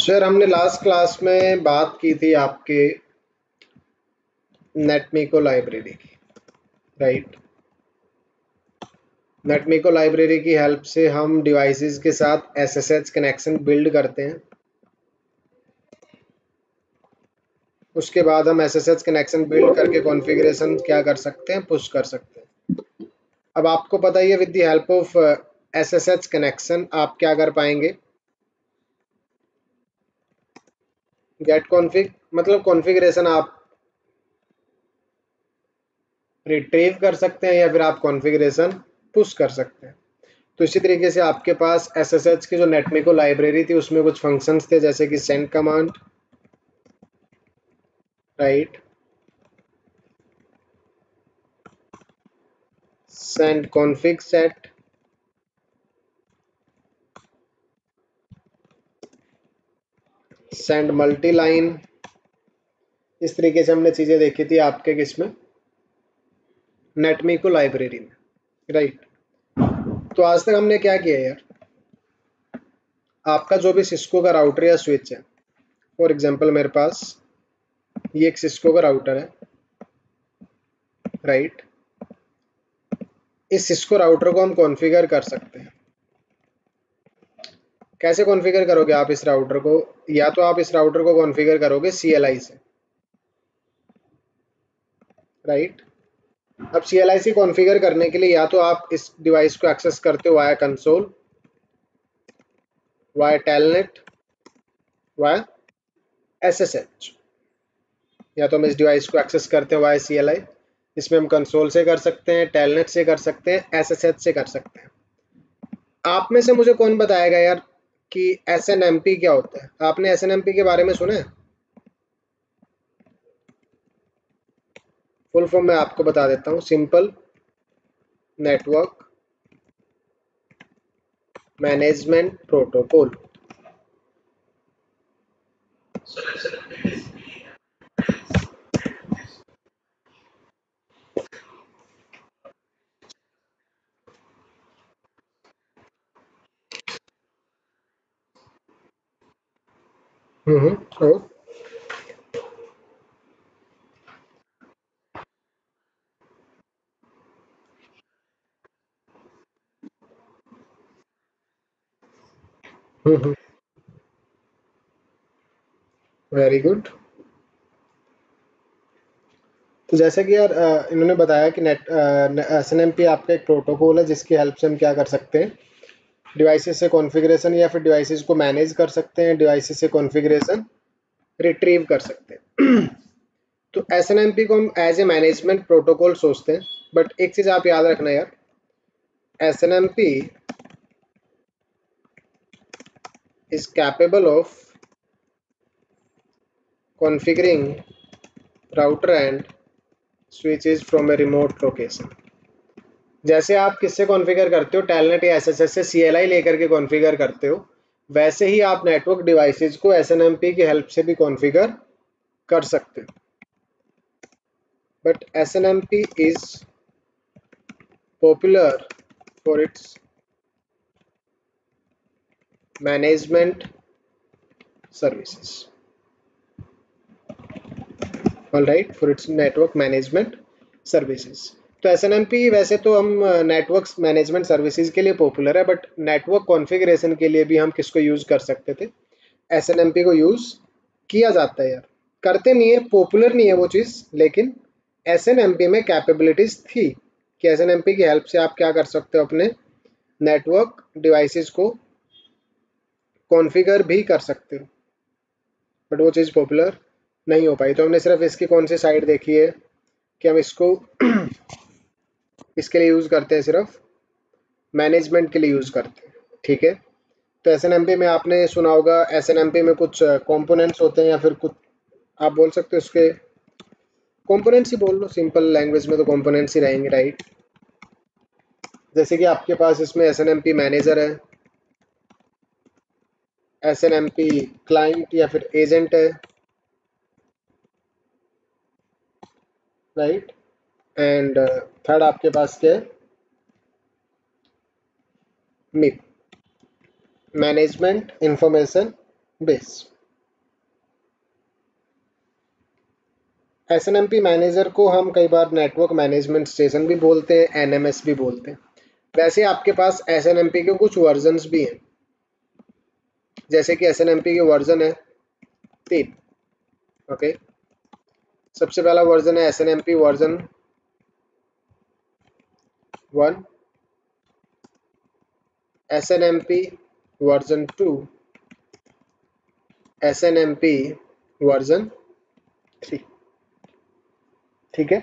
Sir हमने last class में बात की थी आपके नेटमीको लाइब्रेरी की, राइट। नेटमीको लाइब्रेरी की हेल्प से हम डिवाइसेस के साथ एसएसएच कनेक्शन बिल्ड करते हैं। उसके बाद हम एसएसएच कनेक्शन बिल्ड करके कॉन्फ़िगरेशन क्या कर सकते हैं, पुश कर सकते हैं। अब आपको पता ही है, with the help of SSH connection आप क्या कर पाएंगे, गेट कॉन्फ़िग मतलब कॉन्फ़िगरेशन आप रिट्रीव कर सकते हैं या फिर आप कॉन्फ़िगरेशन पुश कर सकते हैं। तो इसी तरीके से आपके पास एसएसएच की जो नेटमीको लाइब्रेरी थी उसमें कुछ फंक्शंस थे, जैसे कि send command, right, send config set, send multi line. इस तरीके से हमने चीजें देखी थी आपके किसमें, नेटमीको लाइब्रेरी में, राइट। तो आज तक हमने क्या किया यार, आपका जो भी सिस्को का राउटर या स्विच है, फॉर एग्जांपल मेरे पास ये एक सिस्को का राउटर है, राइट। इस सिस्को राउटर को हम कॉन्फ़िगर कर सकते हैं। कैसे कॉन्फ़िगर करोगे आप इस राउटर को, या तो आप इस राउटर को कॉन्फ़िगर करोगे CLI से, राइट। अब CLI कॉन्फ़िगर करने के लिए या तो आप इस डिवाइस को एक्सेस करते हो via console, via telnet, via SSH, या तो हम इस डिवाइस को एक्सेस करते हैं वाया CLI, इसमें हम कंसोल से कर सकते हैं, टेलनेट से कर सकते हैं, SSH से कर सकते हैं। आप में से मुझे कौन बताएगा यार कि SNMP क्या होता है? आपने SNMP के बारे में सुना है? फुल फॉर्म मैं आपको बता देता हूँ, सिंपल नेटवर्क मैनेजमेंट प्रोटोकॉल। और वेरी गुड। तो जैसा कि यार इन्होंने बताया कि SNMP आपका एक प्रोटोकॉल है जिसकी हेल्प से हम क्या कर सकते हैं, डिवाइसेस से कॉन्फ़िगरेशन या फिर डिवाइसेस को मैनेज कर सकते हैं, डिवाइसेस से कॉन्फ़िगरेशन रिट्रीव कर सकते हैं। तो SNMP को हम एज ए मैनेजमेंट प्रोटोकॉल सोचते हैं, बट एक चीज़ आप याद रखना यार, SNMP is capable of configuring router and switches from a remote location। जैसे आप किससे कॉन्फ़िगर करते हो, टेलनेट या SSH से CLI लेकर के कॉन्फ़िगर करते हो, वैसे ही आप नेटवर्क डिवाइसेस को SNMP की हेल्प से भी कॉन्फ़िगर कर सकते हो। But SNMP is popular for its management services, all right, for its network management services. तो SNMP वैसे तो हम नेटवर्क मैनेजमेंट सर्विसेज के लिए पॉपुलर है, बट नेटवर्क कॉन्फ़िगरेशन के लिए भी हम किसको यूज़ कर सकते थे, SNMP को यूज़ किया जाता है यार। करते नहीं है, पॉपुलर नहीं है वो चीज़, लेकिन SNMP में कैपेबिलिटीज़ थी कि SNMP की हेल्प से आप क्या कर सकते हो, अपने नेटवर्क डिवाइसेस को कॉन्फ़िगर भी कर सकते हो, बट वो चीज़ पॉपुलर नहीं हो पाई। तो हमने सिर्फ इसकी कौन सी साइड देखी है कि हम इसको इसके लिए यूज़ करते हैं, सिर्फ मैनेजमेंट के लिए यूज़ करते हैं, ठीक है। तो SNMP में आपने सुना होगा, SNMP में कुछ कंपोनेंट्स होते हैं, या फिर कुछ आप बोल सकते हो उसके कंपोनेंट्स ही बोल लो, सिंपल लैंग्वेज में तो कंपोनेंट्स ही रहेंगे, राइट। जैसे कि आपके पास इसमें SNMP मैनेजर है, SNMP क्लाइंट या फिर एजेंट है, राइट। एंड थर्ड आपके पास क्या है, MIP, management information base. SNMP manager को हम कई बार नेटवर्क मैनेजमेंट स्टेशन भी बोलते हैं, एनएमएस भी बोलते हैं। वैसे आपके पास एसएनएमपी के कुछ वर्जन्स भी हैं, जैसे कि एसएनएमपी के वर्जन है 3। ओके, सबसे पहला वर्जन है SNMP version 1, SNMP version 2, SNMP version 3। ठीक है,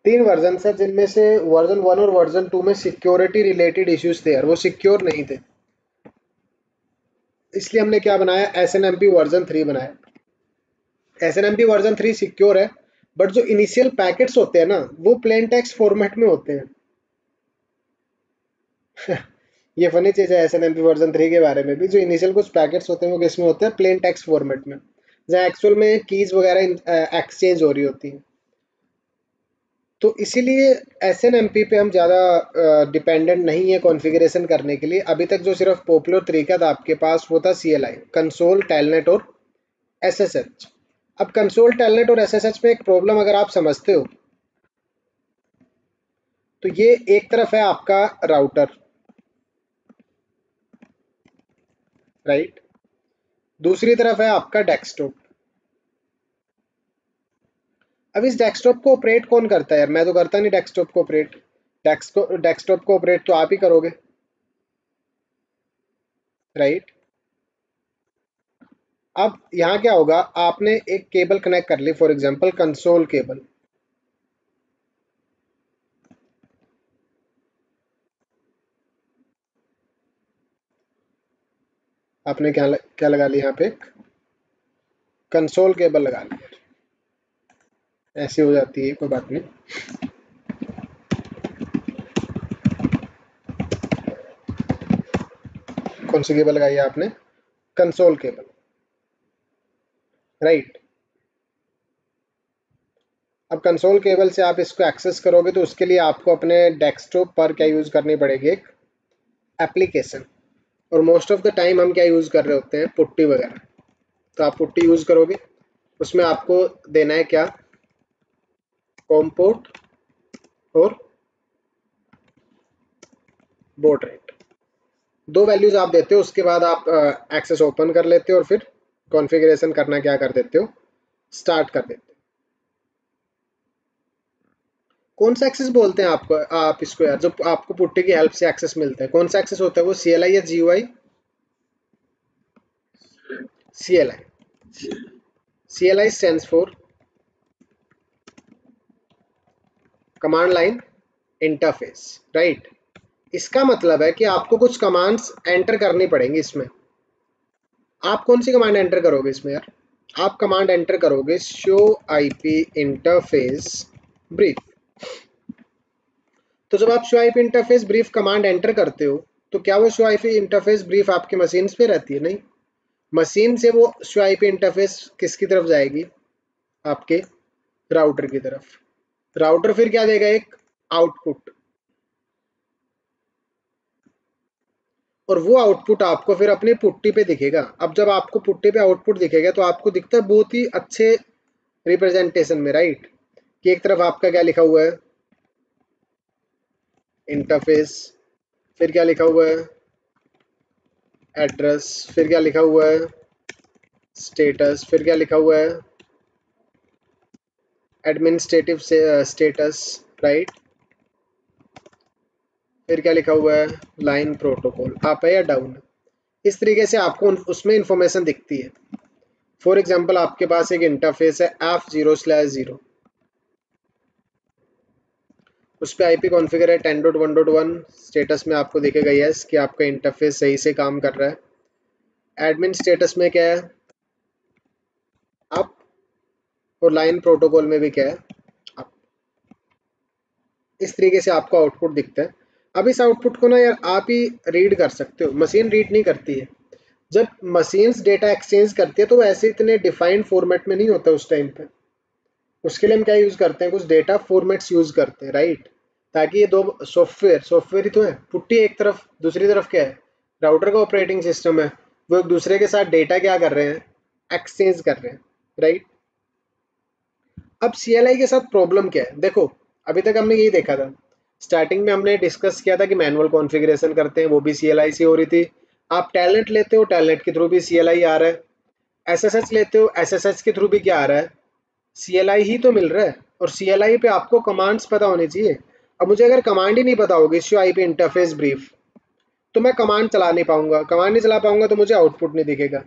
3 वर्जन है, जिनमें से वर्जन 1 और वर्जन 2 में सिक्योरिटी रिलेटेड इश्यूज थे यार, वो सिक्योर नहीं थे, इसलिए हमने क्या बनाया, एसएनएमपी वर्जन 3 बनाया। एसएनएमपी वर्जन 3 सिक्योर है, बट जो इनिशियल पैकेट्स होते हैं ना, वो प्लेन टेक्स्ट फॉर्मेट में होते हैं। ये फनी चीज है एसएनएमपी वर्जन 3 के बारे में भी, जो इनिशियल कुछ पैकेट्स होते हैं वो किस में होते हैं, प्लेन टेक्स्ट फॉर्मेट में, जहाँ एक्चुअल में कीज वगैरह एक्सचेंज हो रही होती है। तो इसीलिए एसएनएमपी पे हम ज़्यादा डिपेंडेंट नहीं है कॉन्फ़िगरेशन करने के लिए। अभी तक जो सिर्फ पॉपुलर तरीका था आपके पास वो था सीएलआई, कंसोल टेलनेट और एसएसएच। अब कंसोल टेलनेट और एसएसएच में एक प्रॉब्लम अगर आप समझते हो, तो ये एक तरफ है आपका राउटर, राइट, दूसरी तरफ है आपका डेस्कटॉप। अब इस डेस्कटॉप को ऑपरेट कौन करता है यार, मैं तो करता नहीं डेस्कटॉप को ऑपरेट। डेस्कटॉप को ऑपरेट तो आप ही करोगे, राइट। अब यहाँ क्या होगा, आपने एक केबल कनेक्ट कर ली, फॉर एग्जांपल कंसोल केबल। आपने क्या लगा लिया यहाँ पे, कंसोल केबल लगा ली। ऐसी हो जाती है, कोई बात नहीं। कौन सी केबल लगाई है आपने, कंसोल केबल, राइट। अब कंसोल केबल से आप इसको एक्सेस करोगे तो उसके लिए आपको अपने डेस्कटॉप पर क्या यूज़ करनी पड़ेगी, एक एप्लीकेशन। और मोस्ट ऑफ द टाइम हम क्या यूज़ कर रहे होते हैं, पुट्टी वगैरह। तो आप पुट्टी यूज़ करोगे, उसमें आपको देना है क्या, कॉम पोर्ट और बॉड रेट, 2 वैल्यूज आप देते हो। उसके बाद आप एक्सेस ओपन कर लेते हो और फिर कॉन्फ़िगरेशन करना क्या कर देते हो, स्टार्ट कर देते हो। कौन सा एक्सेस बोलते हैं आपको, आप इसको यार, जो आपको पुट्टी की हेल्प से एक्सेस मिलता है, कौन सा एक्सेस होता है वो, सीएलआई या GUI, CLI. CLI stands for command line interface, right. इसका मतलब है कि आपको कुछ कमांड्स एंटर करनी पड़ेंगी इसमें। आप कौन सी कमांड एंटर करोगे इसमें यार, आप कमांड एंटर करोगे शो आईपी इंटरफेस ब्रीफ। तो जब आप show IP interface brief command enter करते हो, तो क्या वो शो आईपी इंटरफेस ब्रीफ आपके मशीन पे रहती है, नहीं। मशीन से वो शो आईपी इंटरफेस किसकी तरफ जाएगी, आपके राउटर की तरफ। राउटर फिर क्या देगा, एक आउटपुट, और वो आउटपुट आपको फिर अपनी पुट्टी पे दिखेगा। अब जब आपको पुट्टी पे आउटपुट दिखेगा तो आपको दिखता है बहुत ही अच्छे रिप्रेजेंटेशन में, राइट, कि एक तरफ आपका क्या लिखा हुआ है, इंटरफेस, फिर क्या लिखा हुआ है, एड्रेस, फिर क्या लिखा हुआ है, स्टेटस, फिर क्या लिखा हुआ है, एडमिनिस्ट्रेटिव स्टेटस, राइट, फिर क्या लिखा हुआ है, लाइन प्रोटोकॉल, अप है या डाउन। इस तरीके से आपको उसमें इंफॉर्मेशन दिखती है। फॉर एग्जांपल आपके पास एक इंटरफेस है F0/0, उस पर आईपी कॉन्फ़िगर है 10.1.1, स्टेटस में आपको दिखेगा यस कि आपका इंटरफेस सही से काम कर रहा है। एडमिन स्टेटस में क्या है, अप, और लाइन प्रोटोकॉल में भी क्या है, अप। इस तरीके से आपको आउटपुट दिखता है। अब इस आउटपुट को ना यार आप ही रीड कर सकते हो, मशीन रीड नहीं करती है। जब मशीन्स डेटा एक्सचेंज करती है तो वो ऐसे इतने डिफाइंड फॉर्मेट में नहीं होता उस टाइम पे। उसके लिए हम क्या यूज़ करते हैं, कुछ डेटा फॉर्मेट्स यूज़ करते हैं, राइट, ताकि ये दो सॉफ्टवेयर ही तो है। पुट्टी एक तरफ, दूसरी तरफ क्या है, राउटर का ऑपरेटिंग सिस्टम है। वो एक दूसरे के साथ डेटा क्या कर रहे हैं, एक्सचेंज कर रहे हैं, राइट। अब CLI के साथ प्रॉब्लम क्या है? देखो, अभी तक हमने यही देखा था। स्टार्टिंग में हमने डिस्कस किया था कि मैनुअल कॉन्फ़िगरेशन करते हैं, वो भी CLI से हो रही थी। आप टेलनेट लेते हो, टेलनेट के थ्रू भी CLI आ रहा है। SSH लेते हो, SSH के थ्रू भी क्या आ रहा है? CLI ही तो मिल रहा है। और CLI पे आपको कमांड्स पता होने चाहिए। अब मुझे अगर कमांड ही नहीं पता होगी, इश्यू आईपी इंटरफेस ब्रीफ, तो मैं कमांड चला नहीं पाऊंगा। कमांड नहीं चला पाऊंगा तो मुझे आउटपुट नहीं दिखेगा।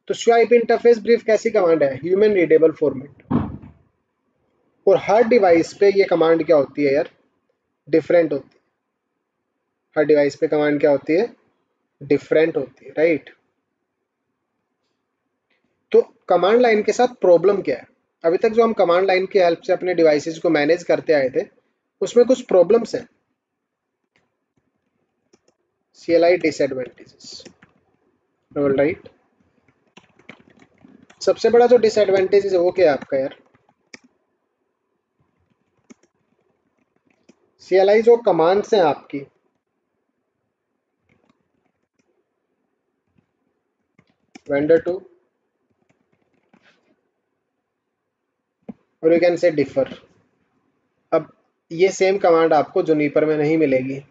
तो शो आईपी इंटरफेस ब्रीफ कैसी कमांड है? Human readable format. और हर डिवाइस पे ये कमांड क्या होती है यार? डिफरेंट होती है। हर डिवाइस पे कमांड क्या होती है? डिफरेंट होती है, राइट? तो कमांड लाइन के साथ प्रॉब्लम क्या है? अभी तक जो हम कमांड लाइन की हेल्प से अपने डिवाइसेस को मैनेज करते आए थे, उसमें कुछ प्रॉब्लम्स हैं। CLI disadvantages, right? सबसे बड़ा जो डिसएडवांटेज है वो क्या है आपका यार? CLI जो कमांड्स हैं आपकी, वेंडर टू, और यू कैन से डिफर। अब ये सेम कमांड आपको जुनिपर में नहीं मिलेगी,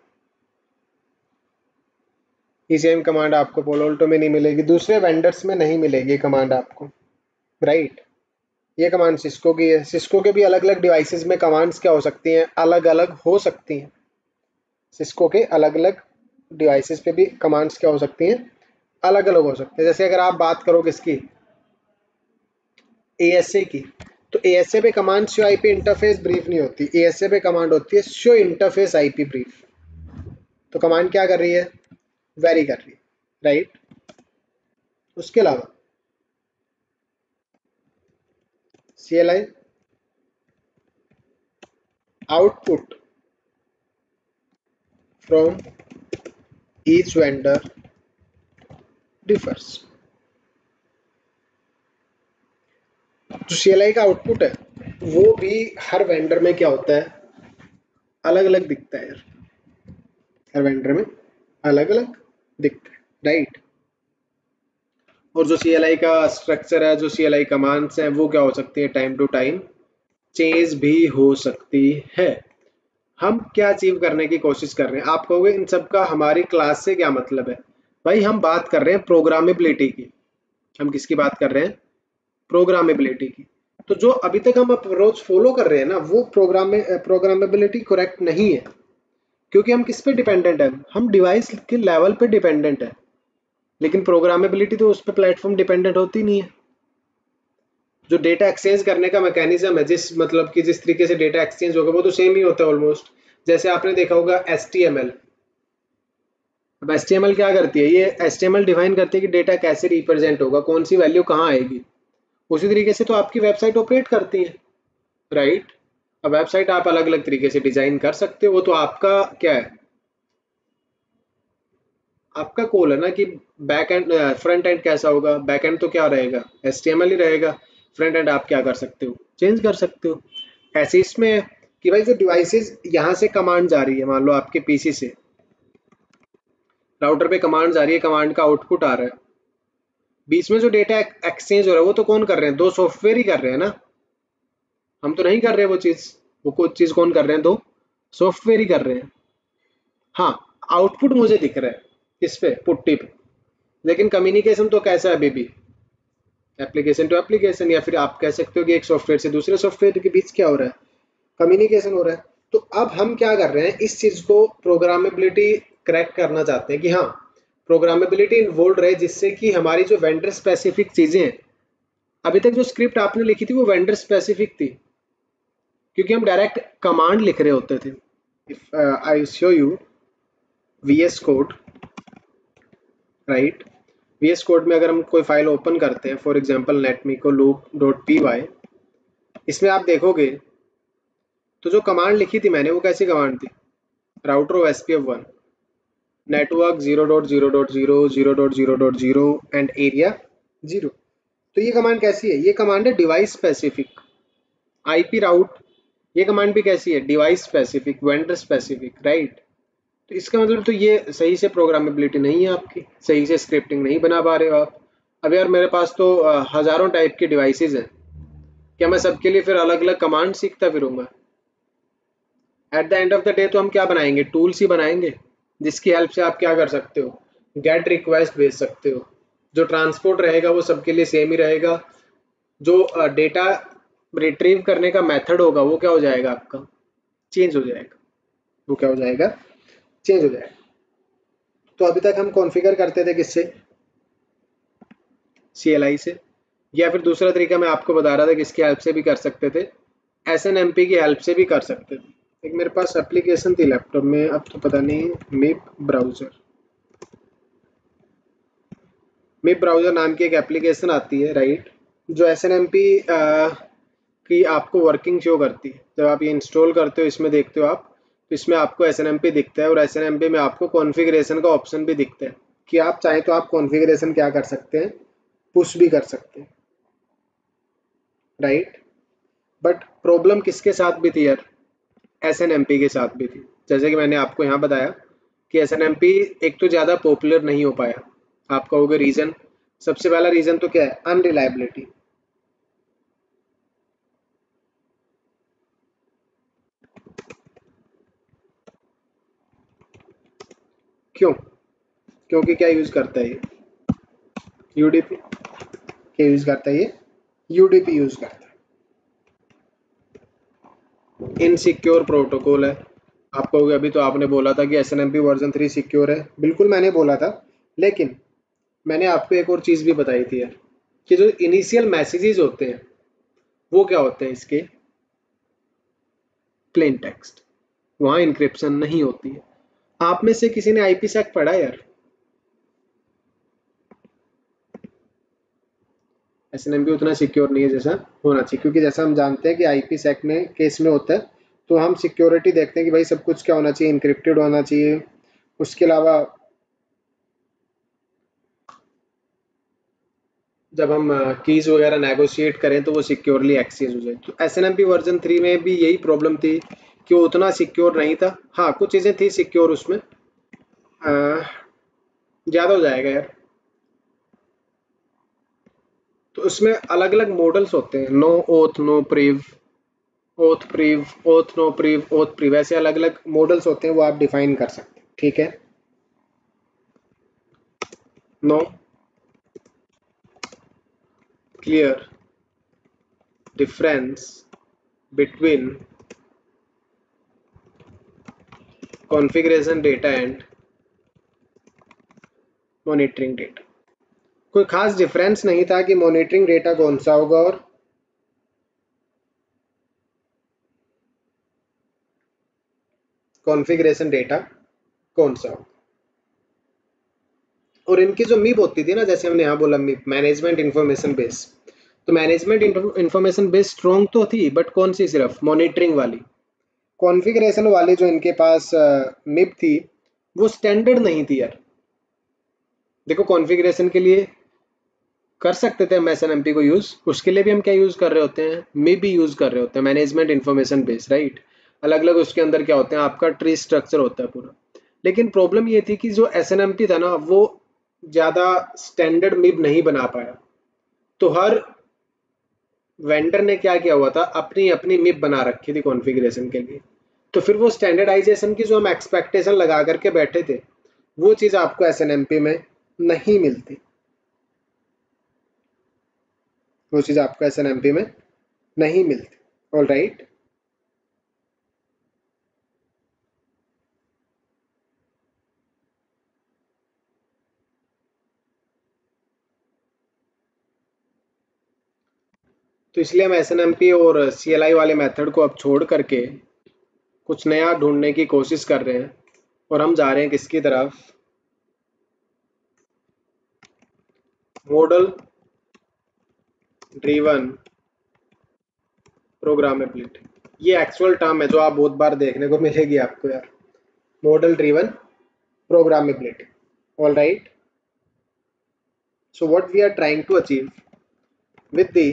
ये सेम कमांड आपको पोलोल्टो में नहीं मिलेगी, दूसरे वेंडर्स में नहीं मिलेगी कमांड आपको, राइट? ये कमांड सिस्को की है। सिस्को के भी अलग अलग डिवाइसेस में कमांड्स क्या हो सकती हैं? अलग अलग हो सकती हैं। सिस्को के अलग अलग डिवाइसेस पे भी कमांड्स क्या हो सकती हैं? अलग अलग हो सकते हैं। जैसे अगर आप बात करो किसकी, ASA की, तो ASA पे command show IP interface brief नहीं होती, ASA पे कमांड होती है शो इंटरफेस आईपी ब्रीफ। तो कमांड क्या कर रही है? वेरी कर रही है, राइट? उसके अलावा CLI output from each vendor differs. जो CLI का आउटपुट है वो भी हर वेंडर में क्या होता है? अलग अलग दिखता है यार। हर वेंडर में अलग अलग दिखता है, राइट? और जो CLI का स्ट्रक्चर है, जो CLI कमांड्स हैं, वो क्या हो सकती है? टाइम टू टाइम चेंज भी हो सकती है। हम क्या अचीव करने की कोशिश कर रहे हैं? आप कहोगे इन सब का हमारी क्लास से क्या मतलब है? भाई हम बात कर रहे हैं प्रोग्रामेबिलिटी की। हम किसकी बात कर रहे हैं? प्रोग्रामेबिलिटी की। तो जो अभी तक हम अप्रोच फॉलो कर रहे हैं ना, वो प्रोग्रामेबिलिटी करेक्ट नहीं है। क्योंकि हम किस पे डिपेंडेंट है? हम डिवाइस के लेवल पे डिपेंडेंट है। लेकिन प्रोग्रामेबिलिटी तो उस पर प्लेटफॉर्म डिपेंडेंट होती नहीं है। जो डेटा एक्सचेंज करने का मैकेनिज्म है, जिस मतलब कि जिस तरीके से डेटा एक्सचेंज होगा, वो तो सेम ही होता है ऑलमोस्ट। जैसे आपने देखा होगा HTML। अब HTML क्या करती है? ये HTML डिफाइन करती है कि डेटा कैसे रिप्रेजेंट होगा, कौन सी वैल्यू कहाँ आएगी। उसी तरीके से तो आपकी वेबसाइट ऑपरेट करती है, राइट? अब वेबसाइट आप अलग अलग तरीके से डिजाइन कर सकते हो, वो तो आपका क्या है? आपका कॉल है ना कि बैक एंड फ्रंट एंड कैसा होगा। बैक एंड तो क्या रहेगा? HTML ही रहेगा। फ्रंट एंड आप क्या कर सकते हो? चेंज कर सकते हो। ऐसे इसमें है कि भाई जो डिवाइसेस यहाँ से कमांड जा रही है, मान लो आपके PC से राउटर पे कमांड जा रही है, कमांड का आउटपुट आ रहा है, बीच में जो डेटा एक्सचेंज हो रहा है वो तो कौन कर रहे हैं? दो सॉफ्टवेयर ही कर रहे हैं ना। हम तो नहीं कर रहे वो चीज। वो कुछ चीज कौन कर रहे हैं? दो सॉफ्टवेयर ही कर रहे हैं। हाँ, आउटपुट मुझे दिख रहा है किस पे? पुट्टी पे। लेकिन कम्युनिकेशन तो कैसा है अभी भी? एप्लीकेशन टू एप्लीकेशन, या फिर आप कह सकते हो कि एक सॉफ्टवेयर से दूसरे सॉफ्टवेयर के बीच क्या हो रहा है? कम्युनिकेशन हो रहा है। तो अब हम क्या कर रहे हैं? इस चीज को प्रोग्रामेबिलिटी क्रैक करना चाहते हैं कि हाँ, प्रोग्रामेबिलिटी इन्वॉल्व रहे, जिससे कि हमारी जो वेंडर स्पेसिफिक चीजें हैं, अभी तक जो स्क्रिप्ट आपने लिखी थी वो वेंडर स्पेसिफिक थी, क्योंकि हम डायरेक्ट कमांड लिख रहे होते थे। If I show you VS code, right? VS code में अगर हम कोई फाइल ओपन करते हैं, फॉर एग्जांपल नेटमिको loop.py, इसमें आप देखोगे तो जो कमांड लिखी थी मैंने, वो कैसी कमांड थी? Router of SPF1 network 0.0.0 0.0.0 and area 0। तो ये कमांड कैसी है? ये कमांड है डिवाइस स्पेसिफिक। IP राउट, ये कमांड भी कैसी है? Device specific, vendor specific, right? तो इसका मतलब तो ये सही से प्रोग्रामेबिलिटी नहीं है आपकी, सही से स्क्रिप्टिंग नहीं बना पा रहे हो आप। अब यार मेरे पास तो हजारों टाइप के डिवाइसेस हैं, क्या मैं सबके लिए फिर अलग अलग कमांड सीखता फिरूंगा? At the end of the day तो हम क्या बनाएंगे, टूल्स ही बनाएंगे, जिसकी हेल्प से आप क्या कर सकते हो, गेट रिक्वेस्ट भेज सकते हो। जो ट्रांसपोर्ट रहेगा वो सबके लिए सेम ही रहेगा। जो डेटा रिट्रीव करने का मेथड होगा वो क्या हो जाएगा आपका, चेंज हो जाएगा। वो क्या हो जाएगा, चेंज हो जाएगा। तो अभी तक हम कॉन्फ़िगर करते थे किससे, CLI से, या फिर दूसरा तरीका मैं आपको बता रहा था किसकी हेल्प से भी कर सकते थे, SNMP की हेल्प से भी कर सकते थे। एक मेरे पास एप्लीकेशन थी लैपटॉप में, अब तो पता नहीं, मिप ब्राउज़र, मिप ब्राउज़र नाम की एक एप्लीकेशन आती है, राइट, जो SNMP की आपको वर्किंग शो करती है। जब आप ये इंस्टॉल करते हो, इसमें देखते हो आप, तो इसमें आपको SNMP दिखता है, और SNMP में आपको कॉन्फ़िगरेशन का ऑप्शन भी दिखता है कि आप चाहें तो आप कॉन्फ़िगरेशन क्या कर सकते हैं, पुश भी कर सकते हैं, राइट। बट प्रॉब्लम किसके साथ भी थी यार, SNMP के साथ भी थी। जैसे कि मैंने आपको यहाँ बताया कि SNMP एक तो ज़्यादा पॉपुलर नहीं हो पाया। आप कहोगे रीज़न, सबसे पहला रीज़न तो क्या है, अनरिलायबिलिटी। क्यों? क्योंकि क्या यूज़ करता है ये, UDP। क्या यूज़ करता है ये, UDP यूज़ करता है। इनसिक्योर प्रोटोकॉल है। आप कहोगे अभी तो आपने बोला था कि SNMP वर्जन 3 सिक्योर है। बिल्कुल मैंने बोला था, लेकिन मैंने आपको एक और चीज़ भी बताई थी यार, कि जो इनिशियल मैसेजेस होते हैं वो क्या होते हैं इसके, प्लेन टेक्स्ट, वहाँ इंक्रिप्शन नहीं होती है। आप में से किसी ने IPsec पढ़ा यार? SNMP उतना सिक्योर नहीं है जैसा होना चाहिए, क्योंकि जैसा हम जानते हैं कि IPsec में केस में होता है, तो हम सिक्योरिटी देखते हैं कि भाई सब कुछ क्या होना चाहिए, इंक्रिप्टेड होना चाहिए। उसके अलावा जब हम कीज वगैरह नेगोशिएट करें तो वो सिक्योरली एक्सचेंज हो जाए। तो SNMP वर्जन 3 में भी यही प्रॉब्लम थी कि वो उतना सिक्योर नहीं था। हाँ, कुछ चीज़ें थी सिक्योर उसमें, ज़्यादा हो जाएगा यार। तो उसमें अलग अलग मॉडल्स होते हैं, no auth no priv, auth priv, auth no priv, auth priv, ऐसे अलग अलग मॉडल्स होते हैं, वो आप डिफाइन कर सकते हैं, ठीक है। No clear difference between configuration data and monitoring data. कोई खास डिफरेंस नहीं था कि मॉनिटरिंग डेटा कौन सा होगा और कॉन्फ़िगरेशन डेटा कौन सा होगा। और इनकी जो मिप होती थी ना, जैसे हमने यहाँ बोला मिप, मैनेजमेंट इंफॉर्मेशन बेस, तो मैनेजमेंट इंफॉर्मेशन बेस स्ट्रॉन्ग तो थी, बट कौन सी, सिर्फ मॉनिटरिंग वाली। कॉन्फ़िगरेशन वाली जो इनके पास मिप थी, वो स्टैंडर्ड नहीं थी यार। देखो, कॉन्फ़िगरेशन के लिए कर सकते थे हम SNMP को यूज़, उसके लिए भी हम क्या यूज़ कर रहे होते हैं, मिप भी यूज़ कर रहे होते हैं, मैनेजमेंट इंफॉर्मेशन बेस, राइट। अलग अलग उसके अंदर क्या होते हैं, आपका ट्री स्ट्रक्चर होता है पूरा। लेकिन प्रॉब्लम ये थी कि जो SNMP था ना, वो ज़्यादा स्टैंडर्ड मिप नहीं बना पाया। तो हर वेंडर ने क्या किया हुआ था, अपनी अपनी मिप बना रखी थी कॉन्फ़िगरेशन के लिए। तो फिर वो स्टैंडर्डाइजेशन की जो हम एक्सपेक्टेशन लगा करके बैठे थे, वो चीज़ आपको SNMP में नहीं मिलती। वो चीज़ आपको SNMP में नहीं मिलती। All right. तो इसलिए हम SNMP और CLI वाले मेथड को अब छोड़ करके कुछ नया ढूंढने की कोशिश कर रहे हैं, और हम जा रहे हैं किसकी तरफ, मॉडल ड्रिवन प्रोग्रामेबिलिटी। ये एक्चुअल टर्म है जो आप बहुत बार देखने को मिलेगी आपको यार, model driven programmability. All right. So what we are trying to achieve with the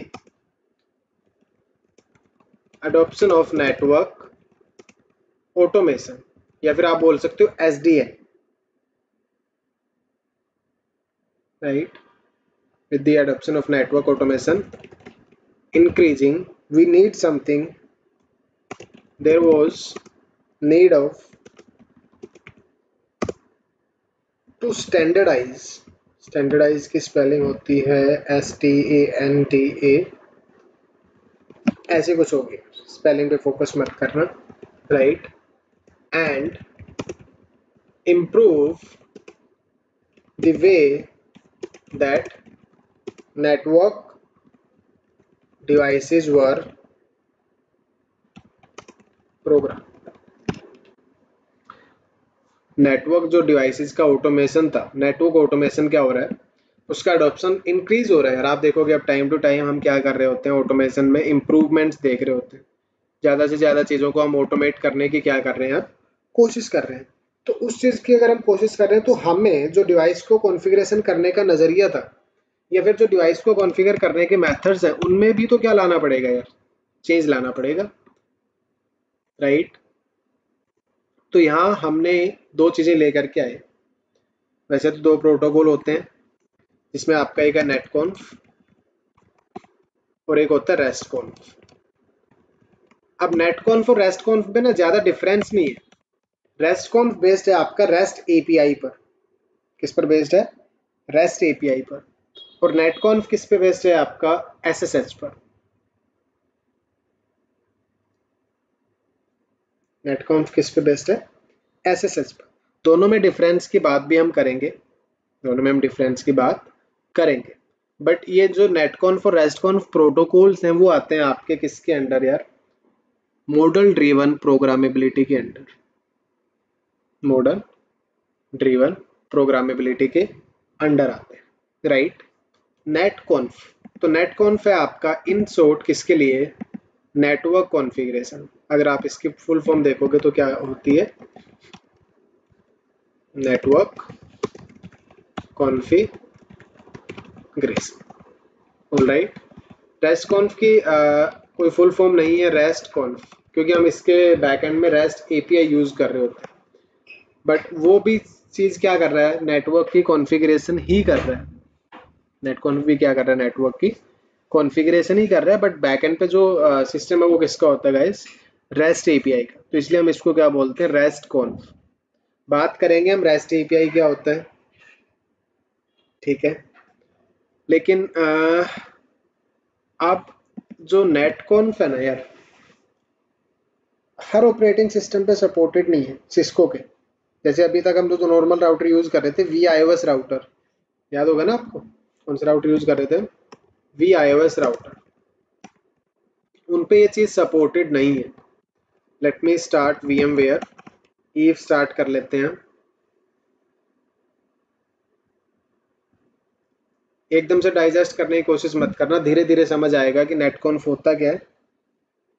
adoption of network automation, या फिर आप बोल सकते हो SDN, right, with the adoption of network automation, increasing, we need something, there was need of to standardize की spelling होती है STANDA, ऐसे कुछ होगी, स्पेलिंग पे फोकस मत करना, right, and improve the way that network devices were programmed. Network जो डिवाइसेस का ऑटोमेशन था, नेटवर्क ऑटोमेशन क्या हो रहा है, उसका अडॉप्शन इंक्रीज हो रहा है यार। आप देखोगे अब टाइम टू टाइम हम क्या कर रहे होते हैं, ऑटोमेशन में इंप्रूवमेंट्स देख रहे होते हैं, ज़्यादा से ज़्यादा चीज़ों को हम ऑटोमेट करने की क्या कर रहे हैं, अब कोशिश कर रहे हैं। तो उस चीज़ की अगर हम कोशिश कर रहे हैं तो हमें जो डिवाइस को कॉन्फ़िगरेशन करने का नज़रिया था, या फिर जो डिवाइस को कॉन्फ़िगर करने के मेथड्स हैं, उनमें भी तो क्या लाना पड़ेगा यार, चेंज लाना पड़ेगा, राइट। तो यहाँ हमने दो चीज़ें लेकर के आए। वैसे तो दो प्रोटोकॉल होते हैं, जिसमें आपका एक है नेटकॉन्फ और एक होता है रेस्टकॉन्फ। अब नेटकॉन्फ और रेस्टकॉन्फ में ना ज़्यादा डिफरेंस नहीं है। रेस्टकॉन्फ बेस्ड है आपका रेस्ट एपीआई पर। किस पर बेस्ड है? रेस्ट एपीआई पर। और नेटकॉन्फ किस पे बेस्ड है आपका? एसएसएच पर। नेटकॉन्फ किस पे बेस्ड है? एसएसएच पर। दोनों में डिफरेंस की बात भी हम करेंगे, दोनों में हम डिफरेंस की बात करेंगे। बट ये जो नेटकॉन्फ और रेस्टकॉन्फ प्रोटोकॉल्स हैं वो आते हैं आपके किसके अंडर यार? मॉडल ड्रिवन प्रोग्रामेबिलिटी के अंडर। मॉडल ड्रिवन प्रोग्रामेबिलिटी के अंडर आते हैं, राइट। नेटकॉन्फ, तो नेटकॉन्फ है आपका इन शॉर्ट किसके लिए? Network configuration. अगर आप इसकी फुल फॉर्म देखोगे तो क्या होती है? Network configuration, alright. रेस्ट कॉन्फ की कोई फुल फॉर्म नहीं है रेस्ट कॉन्फ, क्योंकि हम इसके बैकएंड में रेस्ट एपीआई यूज कर रहे होते हैं। बट वो भी चीज क्या कर रहा है? नेटवर्क की कॉन्फ़िगरेशन ही कर रहा है। नेटकॉन्फ भी क्या कर रहा है? नेटवर्क की कॉन्फ़िगरेशन ही कर रहा है। बट बैकएंड पे जो सिस्टम है वो किसका होता है गाइस? रेस्ट एपीआई का। तो इसलिए हम इसको क्या बोलते हैं? रेस्ट कॉन्फ। बात करेंगे हम रेस्ट एपीआई क्या होता है, ठीक है। लेकिन अब जो नेटकॉन्फ है ना यार, हर ऑपरेटिंग सिस्टम पे सपोर्टेड नहीं है। सिस्को के जैसे अभी तक हम जो नॉर्मल राउटर यूज कर रहे थे, VIOS राउटर, याद होगा ना आपको? कौन सा राउटर यूज कर रहे थे? VIOS router. उन पे ये चीज सपोर्टेड नहीं है। Let me start VMware। EVE start कर लेते हैं। एकदम से डाइजेस्ट करने की कोशिश मत करना, धीरे धीरे समझ आएगा कि नेटकॉन्फ होता क्या है,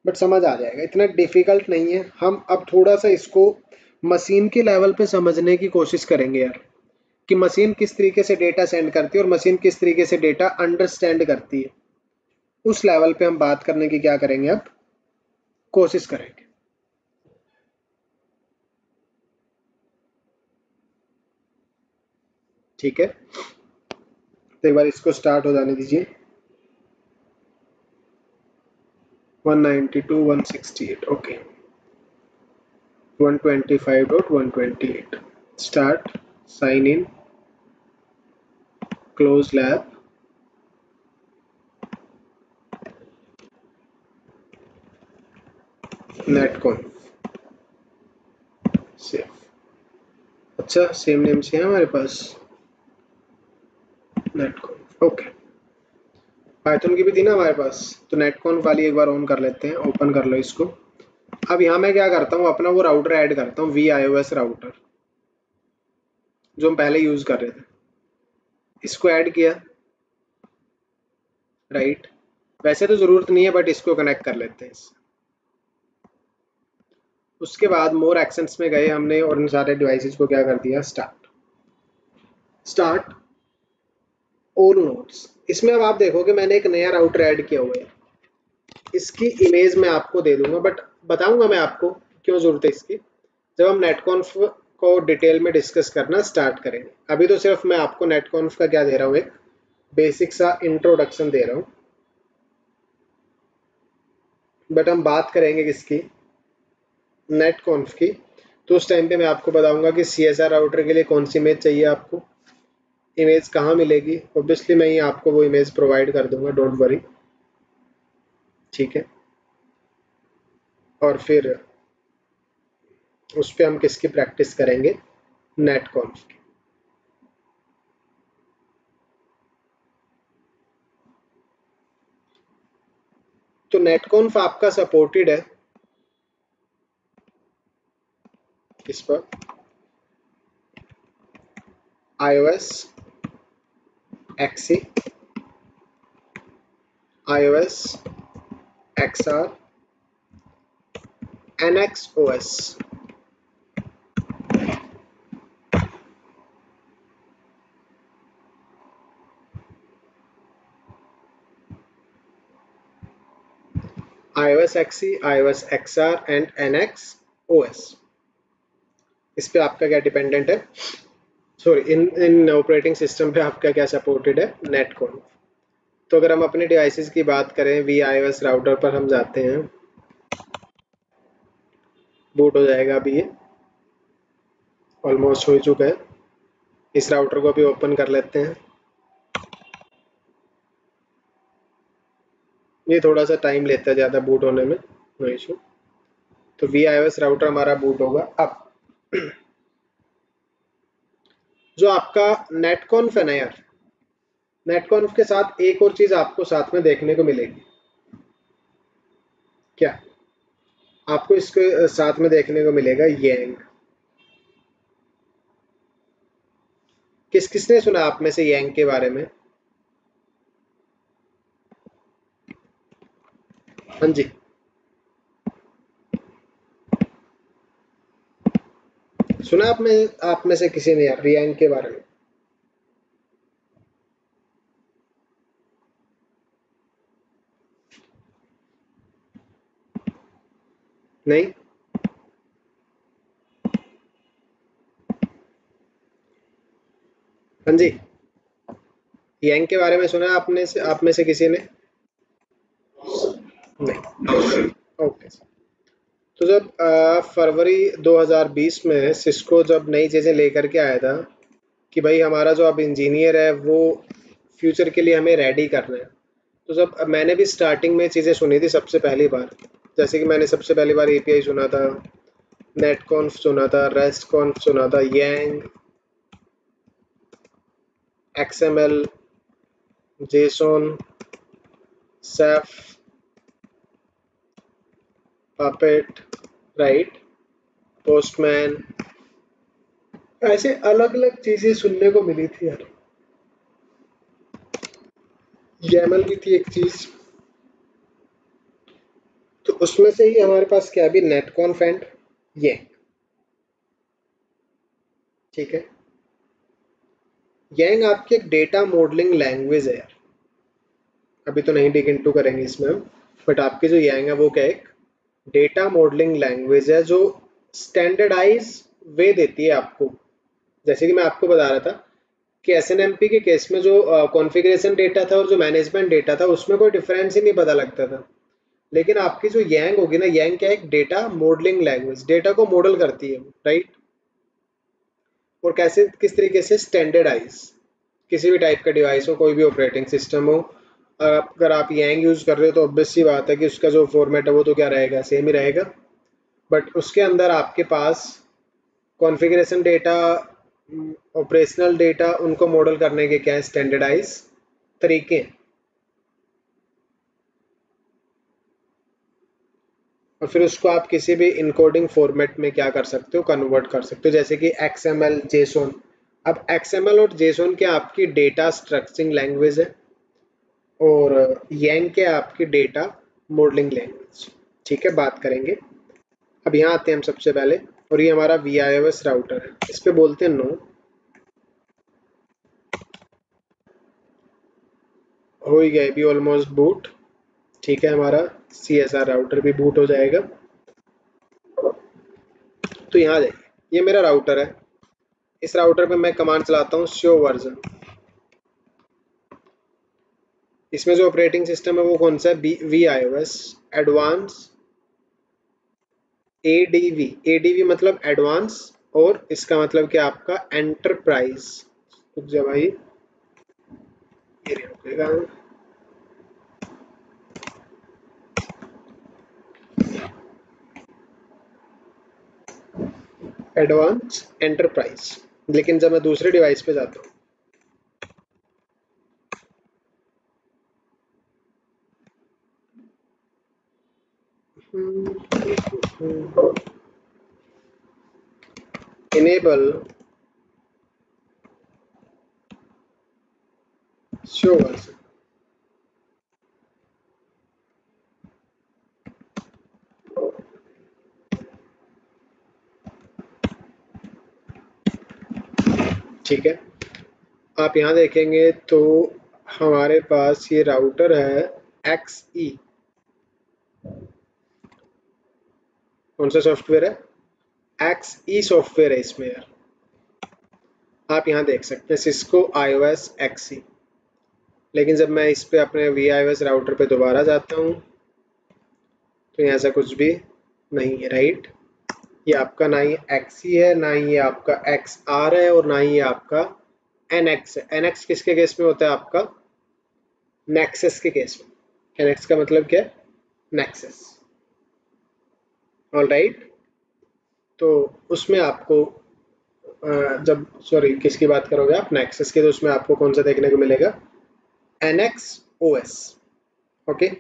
बट समझ आ जाएगा, इतना डिफिकल्ट नहीं है। हम अब थोड़ा सा इसको मशीन के लेवल पे समझने की कोशिश करेंगे यार, कि मशीन किस तरीके से डेटा सेंड करती है और मशीन किस तरीके से डेटा अंडरस्टैंड करती है। उस लेवल पे हम बात करने की क्या करेंगे, अब कोशिश करेंगे, ठीक है। तो एक बार इसको स्टार्ट हो जाने दीजिए। 192.168, okay. 125.128 start, sign in, close lab, NETCONF, save. अच्छा, सेम नेम से है हमारे पास, नेटकॉन्फ, ओके। पाइथन की भी थी ना हमारे पास, तो नेटकॉन्फ वाली एक बार ऑन कर लेते हैं, ओपन कर लो इसको। अब यहाँ मैं क्या करता हूँ, अपना वो राउटर ऐड करता हूँ, VIOS राउटर जो हम पहले यूज कर रहे थे, इसको ऐड किया, राइट। वैसे तो जरूरत नहीं है, बट इसको कनेक्ट कर लेते हैं इससे। उसके बाद मोर एक्शंस में गए हमने और इन सारे डिवाइसेस को क्या कर दिया? Start all nodes. इसमें अब आप देखोगे मैंने एक नया राउटर ऐड किया हुआ है, इसकी इमेज मैं आपको दे दूंगा, बट बताऊंगा मैं आपको क्यों जरूरत है इसकी, जब हम नेटकॉन्फ को डिटेल में डिस्कस करना स्टार्ट करेंगे। अभी तो सिर्फ मैं आपको नेटकॉन्फ का क्या दे रहा हूँ, एक बेसिक सा इंट्रोडक्शन दे रहा हूँ। बट हम बात करेंगे किसकी, नेट कॉन्फ की। तो उस टाइम पे मैं आपको बताऊंगा कि CSR राउटर के लिए कौन सी इमेज चाहिए आपको, इमेज कहाँ मिलेगी। ऑब्वियसली मैं ही आपको वो इमेज प्रोवाइड कर दूंगा, डोंट वरी, ठीक है। और फिर उस पर हम किसकी प्रैक्टिस करेंगे, नेट कॉन्फ की। तो नेट कॉन्फ आपका सपोर्टेड है इस पर iOS XE, iOS XR, NXOS। iOS XE, iOS XR and NXOS। इस पे आपका क्या डिपेंडेंट है, सॉरी इन इन ऑपरेटिंग सिस्टम पे आपका क्या सपोर्टेड है, नेटकॉन्फ। तो अगर हम अपने डिवाइसेस की बात करें, VIOS राउटर पर हम जाते हैं, बूट हो जाएगा अभी, ये ऑलमोस्ट हो चुका है। इस राउटर को भी ओपन कर लेते हैं, ये थोड़ा सा टाइम लेता है ज़्यादा बूट होने में, नो इशू। तो VIOS राउटर हमारा बूट होगा। अब जो आपका नेटकॉन्फ है ना यार, नेटकॉन्फ के साथ एक और चीज़ आपको साथ में देखने को मिलेगी। क्या आपको इसके साथ में देखने को मिलेगा, यांग। किस किसने सुना आप में से यांग के बारे में, हाँ जी, सुना आप में से किसी ने यार यांग के बारे में, नहीं? हाँ जी, यांग के बारे में सुना है आपने से, आप में से किसी ने, नहीं? ओके। तो जब फरवरी 2020 में सिस्को जब नई चीज़ें लेकर के आया था कि भाई हमारा जो अब इंजीनियर है वो फ्यूचर के लिए हमें रेडी करना है, तो जब मैंने भी स्टार्टिंग में चीज़ें सुनी थी सबसे पहली बार, जैसे कि मैंने सबसे पहली बार API सुना था, नेटकॉन्फ सुना था, रेस्ट कॉन्फ सुना था, यांग, XML, JSON, safe, puppet, right, postman, ऐसे अलग अलग चीज़ें सुनने को मिली थी यार। YAML भी थी एक चीज़। तो उसमें से ही हमारे पास क्या भी नेटकॉन्फ एंड ये, ठीक है। यांग आपकी एक डेटा मॉडलिंग लैंग्वेज है यार, अभी तो नहीं डिग इनटू करेंगे इसमें हम, बट आपकी जो यांग है वो क्या एक डेटा मॉडलिंग लैंग्वेज है जो स्टैंडर्डाइज वे देती है आपको। जैसे कि मैं आपको बता रहा था कि SNMP के केस में जो कॉन्फ़िगरेशन डेटा था और जो मैनेजमेंट डेटा था उसमें कोई डिफरेंस ही नहीं पता लगता था। लेकिन आपकी जो यांग होगी ना, यांग क्या है, एक डेटा मॉडलिंग लैंग्वेज, डेटा को मॉडल करती है, राइट। और कैसे, किस तरीके से, स्टैंडर्डाइज, किसी भी टाइप का डिवाइस हो, कोई भी ऑपरेटिंग सिस्टम हो, अगर आप यांग यूज़ कर रहे हो तो ऑब्वियस सी बात है कि उसका जो फॉर्मेट है वो तो क्या रहेगा, सेम ही रहेगा। बट उसके अंदर आपके पास कॉन्फ़िगरेशन डेटा, ऑपरेशनल डेटा, उनको मॉडल करने के क्या है, स्टैंडर्डाइज तरीके हैं। और फिर उसको आप किसी भी इनकोडिंग फॉर्मेट में क्या कर सकते हो, कन्वर्ट कर सकते हो, जैसे कि XML, जेसोन। अब XML और जेसोन क्या आपकी डेटा स्ट्रक्चरिंग लैंग्वेज है, और यांग क्या आपकी डेटा मॉडलिंग लैंग्वेज, ठीक है, बात करेंगे। अब यहाँ आते हैं हम सबसे पहले, और ये हमारा VIOS राउटर है, इस पे बोलते हैं नो। हो ही गया भी ऑलमोस्ट बूट, ठीक है, हमारा CSR राउटर भी बूट हो जाएगा। तो यहाँ जाइए, ये मेरा राउटर है, इस राउटर पे मैं कमांड चलाता हूँ शो वर्जन, इसमें जो ऑपरेटिंग सिस्टम है वो कौन सा है? VIOS advance ADV। ADV मतलब एडवांस, और इसका मतलब क्या आपका एंटरप्राइज। जब भाई ये रुकेगा, एडवांस एंटरप्राइज। लेकिन जब मैं दूसरे डिवाइस पे जाता हूँ, इनेबल शो वर्जन, ठीक है। आप यहाँ देखेंगे तो हमारे पास ये राउटर है XE। कौन सा सॉफ्टवेयर है? XE सॉफ्टवेयर है इसमें यार। आप यहाँ देख सकते हैं सिस्को iOS XE। लेकिन जब मैं इस पे अपने VIOS राउटर पे दोबारा जाता हूँ तो यहाँ ऐसा कुछ भी नहीं है, राइट। ये आपका ना ही XE है, ना ही ये आपका XR है, और ना ही ये आपका NX है। NX किसके केस में होता है? आपका नेक्सस के केस में। NX का मतलब क्या है? नेक्सस। All right. तो उसमें आपको जब सॉरी किसकी बात करोगे आप? नेक्सस के, तो उसमें आपको कौन सा देखने को मिलेगा? NX OS। Okay.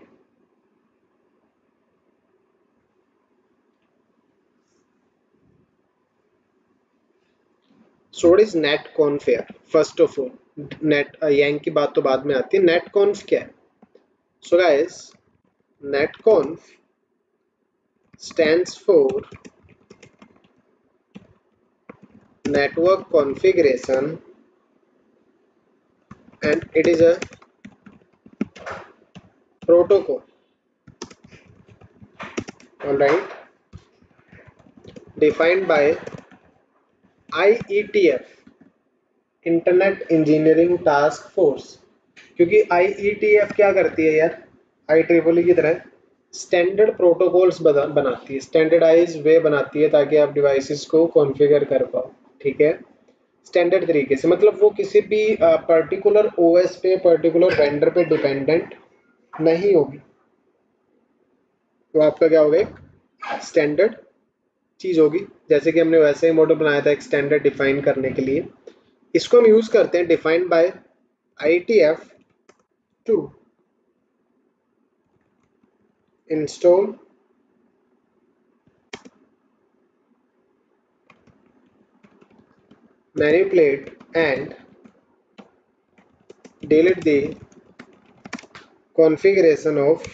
So what is NETCONF here? First of all, net YANG की बात तो बाद में आती है। नेट कॉन्फ क्या है? So guys, net कॉन्फ stands for network configuration and it is a protocol, all right, defined by IETF, internet engineering task force. क्योंकि IETF क्या करती है यार? IEEE की तरह स्टैंडर्ड प्रोटोकॉल्स बनाती है, स्टैंडर्डाइज वे बनाती है, ताकि आप डिवाइसेस को कॉन्फ़िगर कर पाओ, ठीक है, स्टैंडर्ड तरीके से। मतलब वो किसी भी पर्टिकुलर OS पे, पर्टिकुलर वेंडर पे डिपेंडेंट नहीं होगी। तो आपका क्या होगा? एक स्टैंडर्ड चीज होगी। जैसे कि हमने वैसे ही मॉडल बनाया था एक स्टैंडर्ड डिफाइन करने के लिए। इसको हम यूज करते हैं defined by IETF to install manipulate and delete the configuration of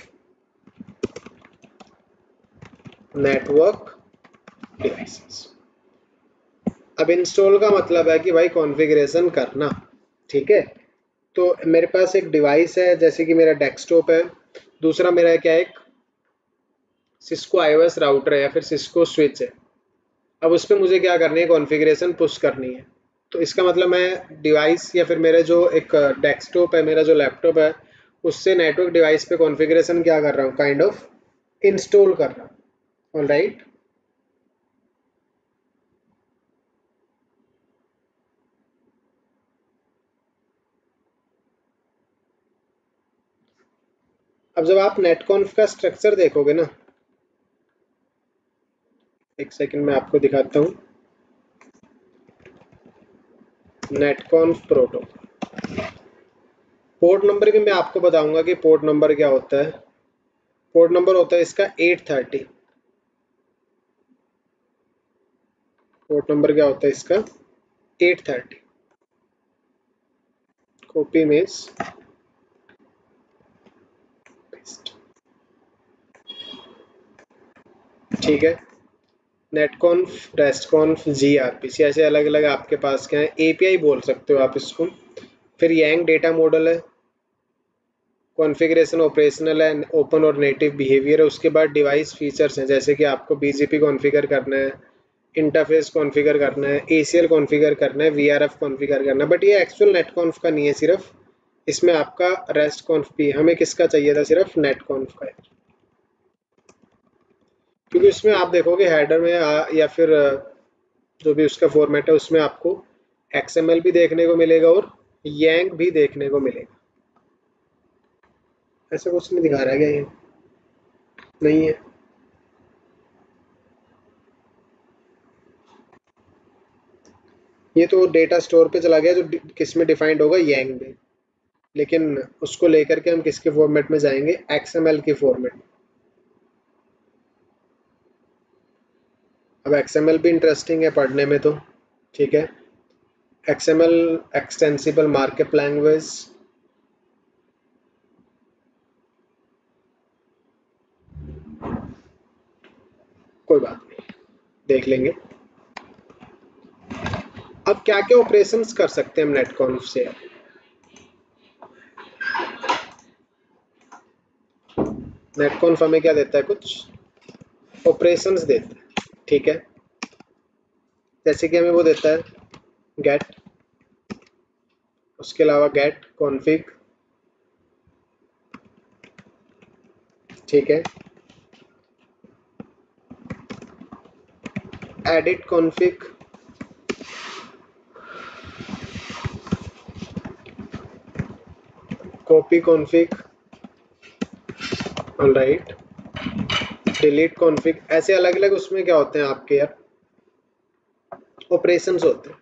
network devices। अब इंस्टॉल का मतलब है कि भाई कॉन्फ़िगरेशन करना, ठीक है। तो मेरे पास एक डिवाइस है, जैसे कि मेरा डेस्कटॉप है, दूसरा मेरा क्या है? एक सिस्को iOS राउटर है या फिर सिस्को स्विच है। अब उस पर मुझे क्या करनी है? कॉन्फ़िगरेशन पुश करनी है। तो इसका मतलब मैं डिवाइस या फिर मेरा जो एक डेस्कटॉप है, मेरा जो लैपटॉप है, उससे नेटवर्क डिवाइस पे कॉन्फ़िगरेशन क्या कर रहा हूँ? काइंड ऑफ इंस्टॉल कर रहा हूँ। All right. अब जब आप नेटकॉन्फ का स्ट्रक्चर देखोगे ना, एक सेकंड में आपको दिखाता हूँ। नेटकॉन्फ प्रोटोकॉल, पोर्ट नंबर भी मैं आपको बताऊंगा कि पोर्ट नंबर क्या होता है। पोर्ट नंबर होता है इसका 830। पोर्ट नंबर क्या होता है इसका? 830। कॉपी में पेस्ट, ठीक है। नेटकॉन्फ, रेस्टकॉन्फ, gRPC, ऐसे अलग अलग आपके पास क्या है? API बोल सकते हो आप इसको। फिर यांग डेटा मॉडल है, कॉन्फ़िगरेशन ऑपरेशनल है, ओपन और नेटिव बिहेवियर है। उसके बाद डिवाइस फीचर्स हैं, जैसे कि आपको BGP कॉन्फ़िगर करना है, इंटरफेस कॉन्फ़िगर करना है, ACL कॉन्फ़िगर करना है, VRF कॉन्फ़िगर करना है। बट ये एक्चुअल नेटकॉन्फ का नहीं है, सिर्फ इसमें आपका रेस्ट कॉन्फ भी, हमें किसका चाहिए था, सिर्फ नेट कॉन्फ का है। क्योंकि उसमें आप देखोगे हेडर में या फिर जो भी उसका फॉर्मेट है उसमें आपको XML भी देखने को मिलेगा और यांग भी देखने को मिलेगा। ऐसा कुछ नहीं दिखा रहा है क्या ये? नहीं है। ये तो डेटा स्टोर पे चला गया जो किस में डिफाइंड होगा, यांग में। लेकिन उसको लेकर के हम किसके फॉर्मेट में जाएंगे, XML के फॉर्मेट। अब XML भी इंटरेस्टिंग है पढ़ने में तो, ठीक है। XML एक्सटेंसिबल मार्कअप लैंग्वेज, कोई बात नहीं, देख लेंगे। अब क्या क्या ऑपरेशंस कर सकते हैं हम नेटकॉन्फ से? नेटकॉन्फ हमें क्या देता है, कुछ ऑपरेशंस देता है, ठीक है। जैसे कि हमें वो देता है गेट, उसके अलावा गेट कॉन्फिग, ठीक है। Edit config, copy config, alright, delete config, ऐसे अलग अलग उसमें क्या होते हैं आपके यार, ऑपरेशंस होते हैं।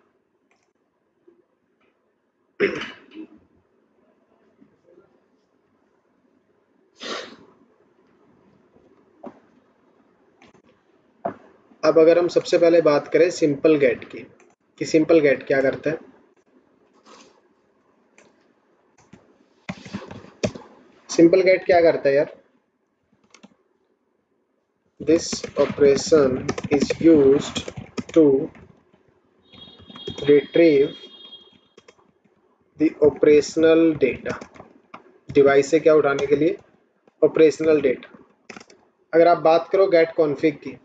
अब अगर हम सबसे पहले बात करें सिंपल गेट की, कि सिंपल गेट क्या करता है। सिंपल गेट क्या करता है यार, this operation is used to retrieve the operational data, device से क्या उठाने के लिए, ऑपरेशनल डेटा। अगर आप बात करो गेट कॉन्फिग की,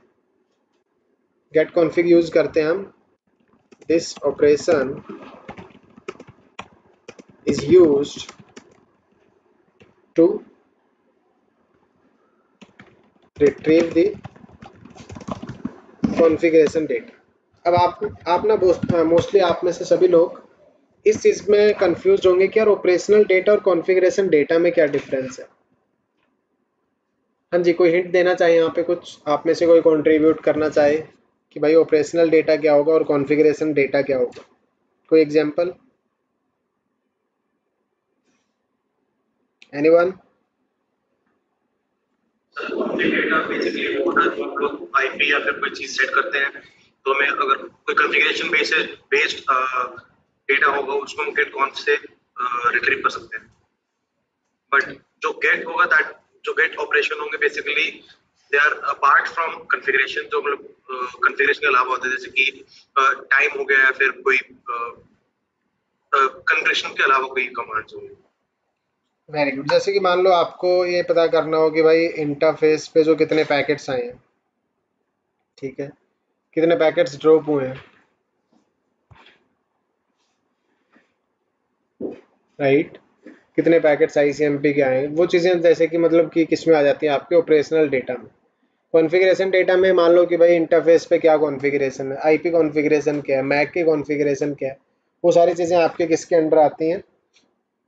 गेट कॉन्फिग यूज करते हैं हम, this operation is used to retrieve the configuration data. अब आप ना मोस्टली आप में से सभी लोग इस चीज़ में कंफ्यूज होंगे कि यार ऑपरेशनल डेटा और कॉन्फ़िगरेशन डेटा में क्या डिफरेंस है। हाँ जी, कोई हिंट देना चाहे यहाँ पे, कुछ आप में से कोई कंट्रीब्यूट करना चाहे कि भाई ऑपरेशनल डेटा क्या होगा और कॉन्फ़िगरेशन डेटा क्या होगा, कोई एग्जांपल, एनीवन? डेटा बेसिकली वो होता है जो हम लोग आईपी या फिर कोई चीज सेट करते हैं, तो हमें अगर कोई कॉन्फ़िगरेशन बेस्ड डेटा होगा उसको हम गेट कॉन्फ से रिट्रीव कर सकते हैं। बट जो गेट होगा दैट जो गेट ऑपरेशन होंगे basically they are apart from configuration, जो मतलब कॉन्फ़िगरेशन के अलावा होते हैं, जैसे कि टाइम हो गया या फिर कोई कॉन्फ़िगरेशन के अलावा कोई कमांड्स होंगे। Very good. जैसे कि मान लो आपको ये पता करना हो कि भाई इंटरफेस पे जो कितने पैकेट्स आए हैं, ठीक है, कितने पैकेट्स ड्रॉप हुए हैं, राइट, कितने पैकेट्स ICMP के आए हैं, वो चीज़ें जैसे कि मतलब कि किस में आ जाती हैं, आपके ऑपरेशनल डेटा में। कॉन्फ़िगरेशन डेटा में मान लो कि भाई इंटरफेस पे क्या कॉन्फ़िगरेशन है, IP कॉन्फ़िगरेशन क्या है, मैक की कॉन्फ़िगरेशन क्या है, वो सारी चीज़ें आपके किसके अंडर आती हैं,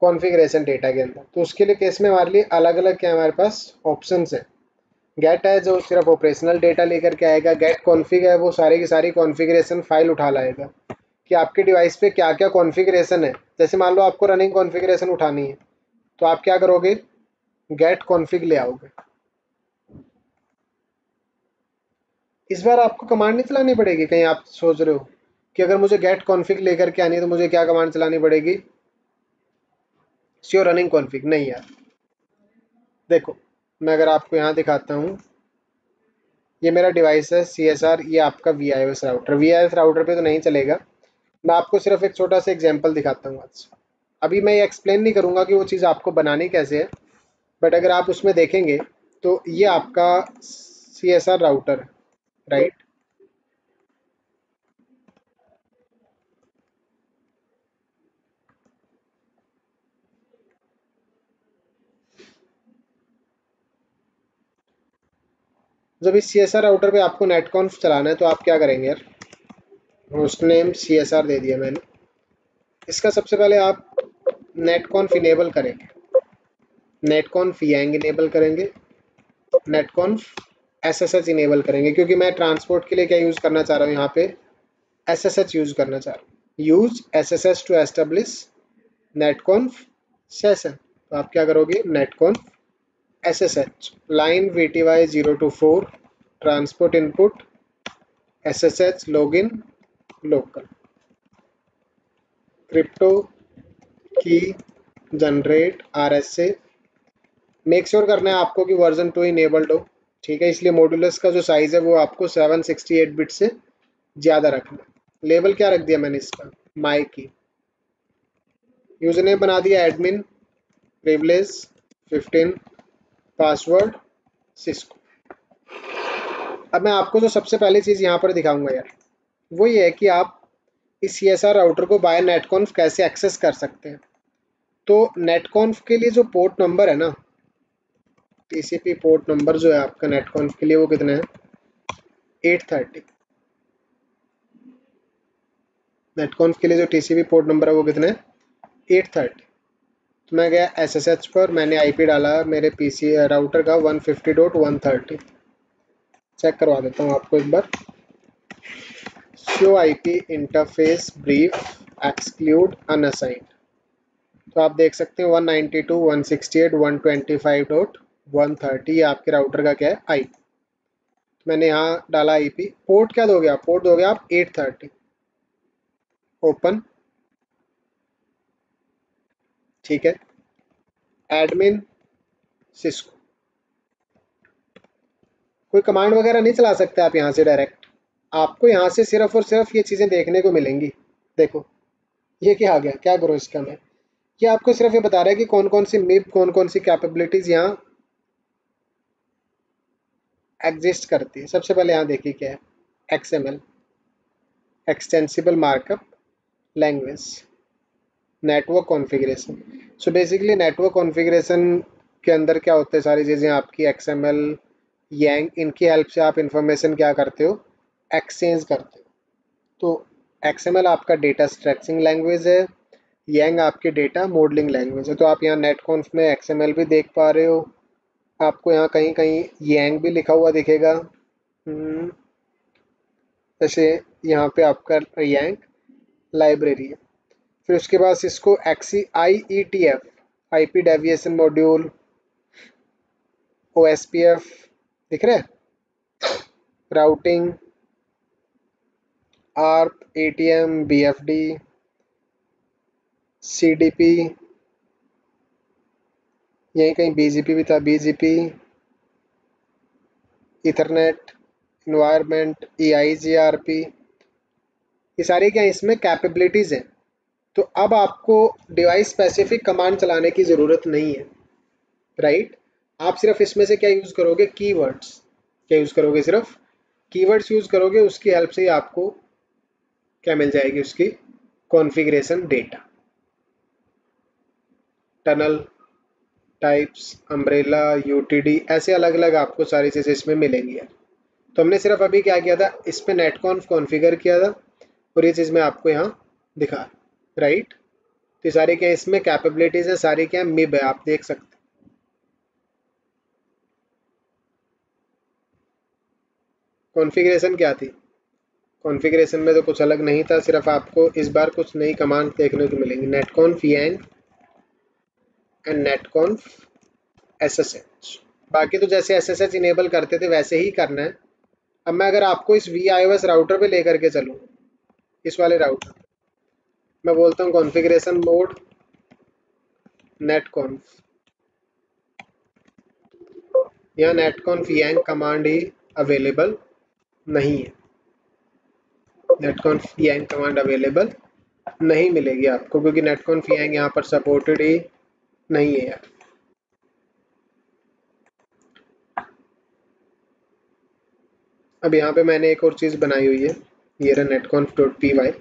कॉन्फ़िगरेशन डेटा के अंदर। तो उसके लिए केस में हमारे लिए अलग अलग क्या हमारे पास ऑप्शंस हैं। गेट है जो सिर्फ ऑपरेशनल डेटा लेकर के आएगा, गेट कॉन्फ़िग है वो सारी की सारी कॉन्फ़िगरेशन फाइल उठा लाएगा कि आपके डिवाइस पे क्या क्या कॉन्फ़िगरेशन है। जैसे मान लो आपको रनिंग कॉन्फ़िगरेशन उठानी है, तो आप क्या करोगे, गेट कॉन्फ़िग ले आओगे। इस बार आपको कमांड नहीं चलानी पड़ेगी, कहीं आप सोच रहे हो कि अगर मुझे गेट कॉन्फ़िग लेकर के आनी है तो मुझे क्या कमांड चलानी पड़ेगी, श्योर रनिंग कॉन्फ़िग, नहीं यार। देखो, मैं अगर आपको यहाँ दिखाता हूँ, ये मेरा डिवाइस है CSR, ये आपका VIOS राउटर, VIOS राउटर पे तो नहीं चलेगा। मैं आपको सिर्फ एक छोटा सा एग्जांपल दिखाता हूँ आज। अभी मैं ये एक्सप्लेन नहीं करूँगा कि वो चीज़ आपको बनानी कैसे है, बट अगर आप उसमें देखेंगे तो ये आपका CSR राउटर है, राइट। जब इस CSR राउटर पे आपको नेटकॉन्फ चलाना है तो आप क्या करेंगे यार, होस्ट नेम CSR दे दिया मैंने। इसका सबसे पहले आप नेटकॉन्फ इनेबल करेंगे, नेटकॉन्फ यांग इनेबल करेंगे, नेटकॉन्फ SSH इनेबल करेंगे, क्योंकि मैं ट्रांसपोर्ट के लिए क्या यूज़ करना चाह रहा हूँ यहाँ पे, SSH यूज़ करना चाह रहा हूँ। Use SSH to establish NETCONF session. तो आप क्या करोगे, NETCONF SSH line VTY 0 to 4 transport input SSH login local crypto key generate RSA। Make sure करना है आपको कि वर्जन 2 इनेबल्ड हो, ठीक है, इसलिए मॉड्यूलस का जो साइज़ है वो आपको 768 बिट से ज़्यादा रखना। लेबल क्या रख दिया मैंने इसका, माई की। यूजर नेम बना दिया एडमिन, प्रिविलेज 15, पासवर्ड सिस्को। अब मैं आपको जो सबसे पहली चीज़ यहाँ पर दिखाऊंगा यार, वो ये है कि आप इस CSR राउटर को बाय नेटकॉन्फ कैसे एक्सेस कर सकते हैं। तो नेटकॉन्फ के लिए जो पोर्ट नंबर है ना, TCP पोर्ट नंबर जो है आपका नेटकॉन्फ के लिए, वो कितना है, 830। नेटकॉन्फ के लिए जो TCP पोर्ट नंबर है वो कितना है, 830। तो मैं गया SSH पर, मैंने IP डाला मेरे PC राउटर का 150.130। चेक करवा देता हूँ आपको एक बार। Show IP interface brief exclude unassigned. तो आप देख सकते हैं 192.168.125.130 आपके राउटर का क्या है IP। मैंने यहाँ डाला IP। पोर्ट क्या दोगे आप, पोर्ट दोगे आप 830। ओपन, ठीक है, एडमिन सिस्को। कोई कमांड वगैरह नहीं चला सकते आप यहाँ से डायरेक्ट, आपको यहाँ से सिर्फ और सिर्फ ये चीज़ें देखने को मिलेंगी। देखो ये क्या आ गया, क्या करो इसका मैं, ये आपको सिर्फ ये बता रहा है कि कौन कौन सी मिप, कौन कौन सी कैपेबिलिटीज़ यहाँ एग्जिस्ट करती है। सबसे पहले यहाँ देखिए क्या है, XML extensible markup language, network configuration. So basically network configuration के अंदर क्या होते हैं, सारी चीज़ें आपकी XML यांग, इनकी हेल्प से आप इंफॉर्मेशन क्या करते हो, एक्सचेंज करते हो। तो XML आपका डेटा स्ट्रक्चरिंग लैंग्वेज है, यांग आपकी डेटा मॉडलिंग लैंग्वेज है। तो आप यहाँ नेटकॉन्फ में XML भी देख पा रहे हो, आपको यहाँ कहीं कहीं यांग भी लिखा हुआ दिखेगा। जैसे यहाँ पे आपका यांग लाइब्रेरी है। फिर उसके बाद इसको IETF IP deviation module, OSPF दिख रहा है, routing, ARP, ATM, BFD, CDP, यहीं कहीं BGP भी था, BGP, इथरनेट, इन्वायरमेंट, EIGRP, ये सारी क्या इसमें कैपेबिलिटीज़ हैं। तो अब आपको डिवाइस स्पेसिफिक कमांड चलाने की ज़रूरत नहीं है, राइट। आप सिर्फ इसमें से क्या यूज़ करोगे, कीवर्ड्स। क्या यूज़ करोगे, सिर्फ कीवर्ड्स यूज़ करोगे, उसकी हेल्प से ही आपको क्या मिल जाएगी, उसकी configuration data, tunnel types, umbrella, UTD, ऐसे अलग अलग आपको सारी चीज़ें इसमें मिलेंगी यार। तो हमने सिर्फ अभी क्या किया था, इस पर नेटकॉन्फ कॉन्फ़िगर किया था और ये चीज़ मैं आपको यहाँ दिखा, राइट। तो सारी क्या इसमें कैपेबिलिटीज़ है, सारी क्या मिब है, आप देख सकते। कॉन्फ़िगरेशन क्या थी, कॉन्फ़िगरेशन में तो कुछ अलग नहीं था, सिर्फ आपको इस बार कुछ नई कमांड देखने को मिलेंगी, नेटकॉन्फ यांग एंड नेटकॉन्फ SSH। बाकी तो जैसे SSH इनेबल करते थे वैसे ही करना है। अब मैं अगर आपको इस VIOS राउटर पे लेकर के चलूँ, इस वाले राउटर, मैं बोलता हूँ कॉन्फ़िगरेशन मोड नेटकॉन्फ, यहाँ नेटकॉन्फ यांग कमांड ही अवेलेबल नहीं है, नेटकॉन्फ यांग कमांड अवेलेबल नहीं मिलेगी आपको, क्योंकि नेटकॉन्फ यांग यहाँ पर सपोर्टेड ही नहीं है यार। अब यहाँ पे मैंने एक और चीज़ बनाई हुई है, ये रहा netconf.py।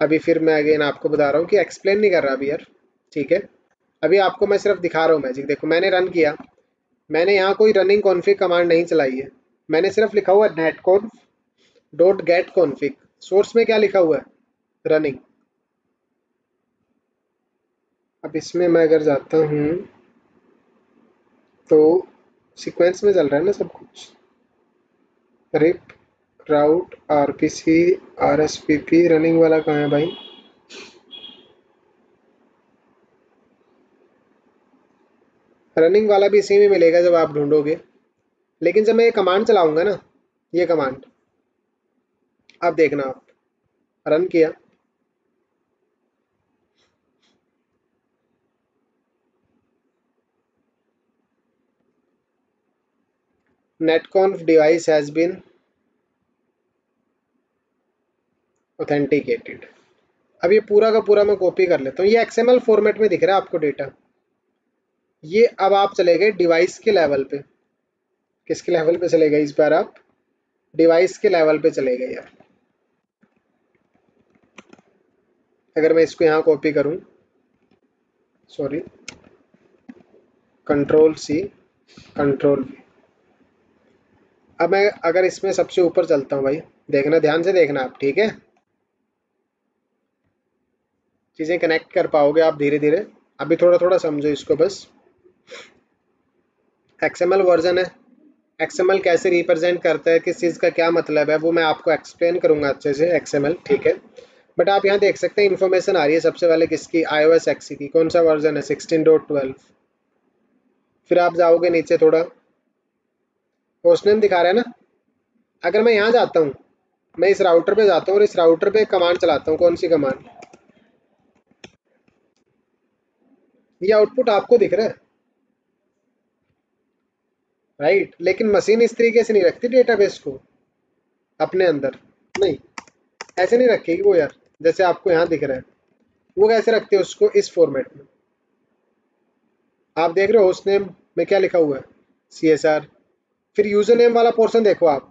अभी फिर मैं अगेन आपको बता रहा हूँ कि एक्सप्लेन नहीं कर रहा अभी यार, ठीक है। अभी आपको मैं सिर्फ दिखा रहा हूँ मैजिक। देखो मैंने रन किया, मैंने यहाँ कोई रनिंग कॉन्फ़िग कमांड नहीं चलाई है, मैंने सिर्फ लिखा हुआ है netconf dot gate config, source में क्या लिखा हुआ है रनिंग। अब इसमें मैं अगर जाता हूँ तो सीक्वेंस में चल रहा है ना सब कुछ, रिप राउट आरपीसी आरएसपीपी, रनिंग वाला कहाँ है भाई? रनिंग वाला भी इसी में मिलेगा जब आप ढूंढोगे, लेकिन जब मैं ये कमांड चलाऊंगा ना, ये कमांड आप देखना, आप रन किया, netconf device has been authenticated। अब ये पूरा का पूरा मैं कॉपी कर लेता हूँ, ये एक्सएमएल फॉर्मेट में दिख रहा है आपको डेटा। ये अब आप चले गए डिवाइस के लेवल पे, किसके लेवल पे चले गए इस बार आप? डिवाइस के लेवल पे चले गए यार। अगर मैं इसको यहाँ कॉपी करूँ, sorry, control C control V, अब मैं अगर इसमें सबसे ऊपर चलता हूँ भाई, देखना ध्यान से देखना आप, ठीक है? चीज़ें कनेक्ट कर पाओगे आप धीरे धीरे, अभी थोड़ा थोड़ा समझो इसको बस। एक्सएमएल वर्जन है, एक्सएमएल कैसे रिप्रेजेंट करता है, किस चीज़ का क्या मतलब है, वो मैं आपको एक्सप्लेन करूंगा अच्छे से एक्सएमएल, ठीक है? बट आप यहाँ देख सकते हैं इन्फॉर्मेशन आ रही है सबसे पहले किसकी, iOS XE की। कौन सा वर्जन है? 16.12। फिर आप जाओगे नीचे थोड़ा, होस्ट नेम दिखा रहा है ना। अगर मैं यहाँ जाता हूँ, मैं इस राउटर पे जाता हूँ और इस राउटर पे कमांड चलाता हूँ, कौन सी कमांड? ये आउटपुट आपको दिख रहा है, राइट? लेकिन मशीन इस तरीके से नहीं रखती डेटाबेस को अपने अंदर, नहीं, ऐसे नहीं रखेगी वो यार, जैसे आपको यहाँ दिख रहा है। वो कैसे रखते हैं उसको? इस फॉर्मेट में आप देख रहे हो, होस्ट नेम में क्या लिखा हुआ है? CSR। फिर यूजर नेम वाला पोर्शन देखो आप,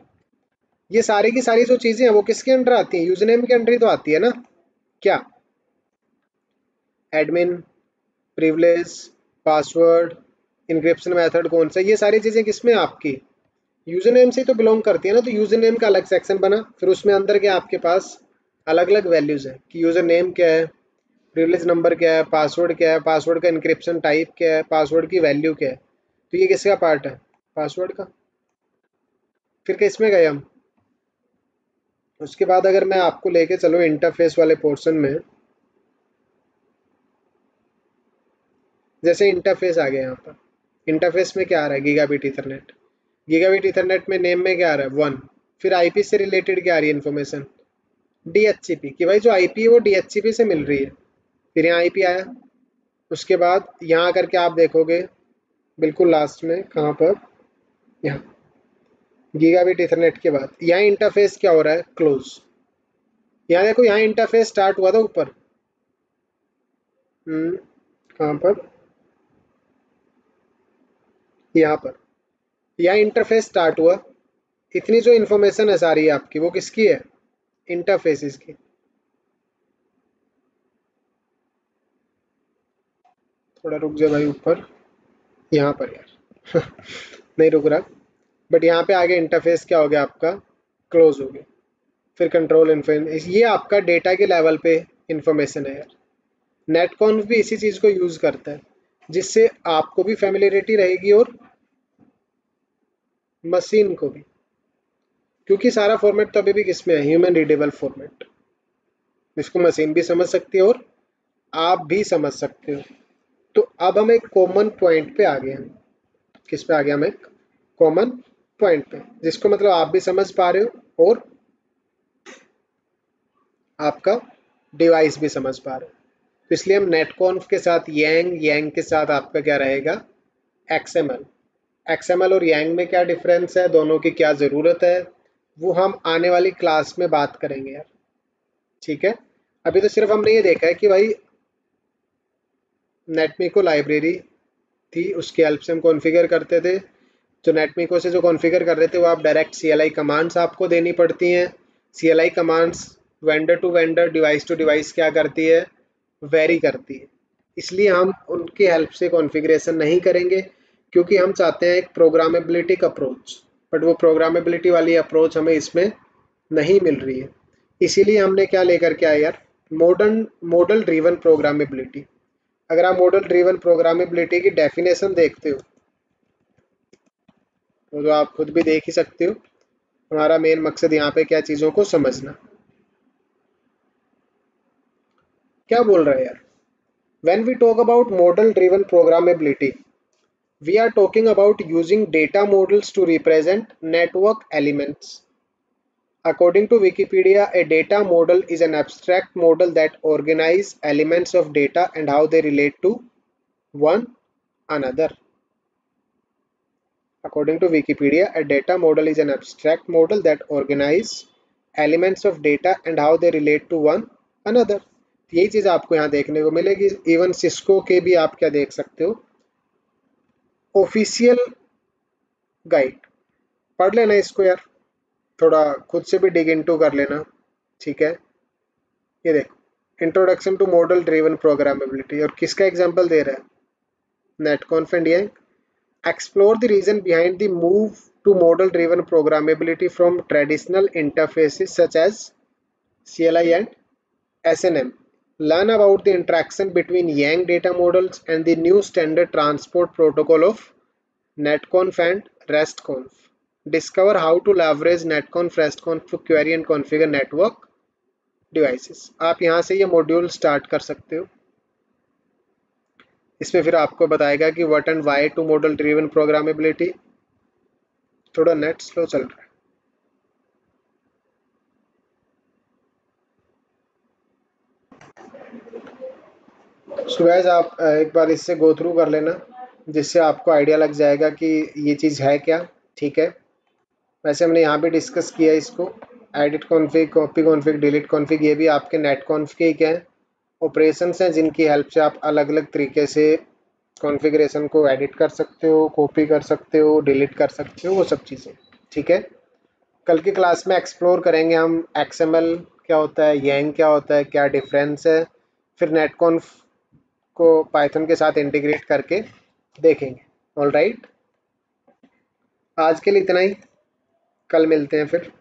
ये सारी की सारी जो चीजें हैं वो किसके अंडर आती हैं? यूजर नेम के अंडर ही तो आती है ना। क्या? Admin, privilege, password, encryption method कौन सा, ये सारी चीजें किसमें आपकी यूजर नेम से तो बिलोंग करती है ना। तो यूजर नेम का अलग सेक्शन बना, फिर उसमें अंदर क्या आपके पास अलग अलग वैल्यूज है कि यूजर नेम क्या है, प्रिविलेज नंबर क्या है, पासवर्ड क्या है, पासवर्ड का इनक्रिप्शन टाइप क्या है, पासवर्ड की वैल्यू क्या है। तो ये किसका पार्ट है? पासवर्ड का। फिर किसमें गए हम? उसके बाद अगर मैं आपको लेके चलो इंटरफेस वाले पोर्शन में, जैसे इंटरफेस आ गया यहाँ पर, इंटरफेस में क्या आ रहा है? Gigabit Ethernet. गीगाबिट ईथरनेट में नेम में क्या आ रहा है? 1। फिर आईपी से रिलेटेड क्या आ रही है इन्फॉर्मेशन? DHCP कि भाई जो आईपी है वो DHCP से मिल रही है। फिर यहाँ आईपी आया, उसके बाद यहाँ करके आप देखोगे बिल्कुल लास्ट में, कहाँ पर? यहाँ गीगाबिट ईथरनेट के बाद यहाँ इंटरफेस क्या हो रहा है? क्लोज। यहाँ देखो, यहाँ इंटरफेस स्टार्ट हुआ था ऊपर, कहाँ पर? यहाँ पर, यहाँ इंटरफेस स्टार्ट हुआ। इतनी जो इन्फॉर्मेशन है सारी आपकी, वो किसकी है? इंटरफेसिस की। थोड़ा रुक जाए भाई ऊपर, यहाँ पर यार नहीं रुक रहा, बट यहाँ पे आगे इंटरफेस क्या हो गया आपका? क्लोज हो गया। फिर कंट्रोल इन्फॉर्मेशन, ये आपका डेटा के लेवल पे इंफॉर्मेशन है यार। नेटकॉन्फ भी इसी चीज़ को यूज़ करता है, जिससे आपको भी फैमिलियरिटी रहेगी और मशीन को भी, क्योंकि सारा फॉर्मेट तो अभी भी किसमें है? ह्यूमन रीडेबल फॉर्मेट, जिसको मशीन भी समझ सकती है और आप भी समझ सकते हो। तो अब हम एक कॉमन पॉइंट पे आ गए हैं। किस पे आ गया? हम एक कॉमन पॉइंट पे, जिसको मतलब आप भी समझ पा रहे हो और आपका डिवाइस भी समझ पा रहे हो। तो इसलिए हम नेटकॉन्फ के साथ यांग, यांग के साथ आपका क्या रहेगा? XML। XML और यांग में क्या डिफरेंस है, दोनों की क्या ज़रूरत है, वो हम आने वाली क्लास में बात करेंगे यार, ठीक है? अभी तो सिर्फ हमने ये देखा है कि भाई नेटमिको लाइब्रेरी थी, उसकी हेल्प से हम कॉन्फ़िगर करते थे। तो नेटमिको से जो कॉन्फ़िगर कर रहे थे वो आप डायरेक्ट CLI कमांड्स आपको देनी पड़ती हैं। CLI commands vendor to vendor, device to device क्या करती है? वेरी करती है। इसलिए हम उनकी हेल्प से कॉन्फ़िगरेशन नहीं करेंगे, क्योंकि हम चाहते हैं एक प्रोग्रामेबिलिटी का अप्रोच। बट वो प्रोग्रामेबिलिटी वाली अप्रोच हमें इसमें नहीं मिल रही है। इसीलिए हमने क्या लेकर के आए यार, मॉडल ड्रिवन प्रोग्रामेबिलिटी। अगर आप मॉडल ड्रिवन प्रोग्रामेबिलिटी की डेफिनेशन देखते हो तो आप खुद भी देख ही सकते हो, हमारा मेन मकसद यहाँ पे क्या, चीज़ों को समझना। क्या बोल रहा है यार, when we talk about model driven programmability, we are talking about using data models to represent network elements. According to Wikipedia, a data model is an abstract model that organizes elements of data and how they relate to one another. According to Wikipedia, a data model is an abstract model that organizes elements of data and how they relate to one another. यही चीज़ आपको यहाँ देखने को मिलेगी। Even Cisco के भी आप क्या देख सकते हो, ऑफिशियल गाइड पढ़ लेना इसको यार, थोड़ा खुद से भी डिग इनटू कर लेना, ठीक है। ये देखो, introduction to model driven programmability, और किसका एग्जांपल दे रहा है, NETCONF and YANG. Explore the reason behind the move to model driven programmability from traditional interfaces such as CLI and SNM. Learn about the interaction between Yang data models and the new standard transport protocol of NetConf and RESTconf. Discover how to leverage NetConf, RESTconf to query and configure network devices. आप यहाँ से ये module start कर सकते हो। इसमें फिर आपको बताएगा कि what and why to model driven programmability. थोड़ा नेट स्लो चल रहा है। सो गाइस, आप एक बार इससे गो थ्रू कर लेना, जिससे आपको आइडिया लग जाएगा कि ये चीज़ है क्या, ठीक है। वैसे हमने यहाँ पे डिस्कस किया इसको, edit config, copy config, delete config, ये भी आपके नेट कॉन्फ के क्या है, ऑपरेशंस हैं जिनकी हेल्प से आप अलग अलग तरीके से कॉन्फ़िगरेशन को एडिट कर सकते हो, कॉपी कर सकते हो, डिलीट कर सकते हो, वो सब चीज़ें, ठीक है। कल की क्लास में एक्सप्लोर करेंगे हम XML क्या होता है, Yang क्या होता है, क्या डिफरेंस है, फिर नेटकॉन्फ को पाइथन के साथ इंटीग्रेट करके देखेंगे। ऑल राइट, आज के लिए इतना ही, कल मिलते हैं फिर।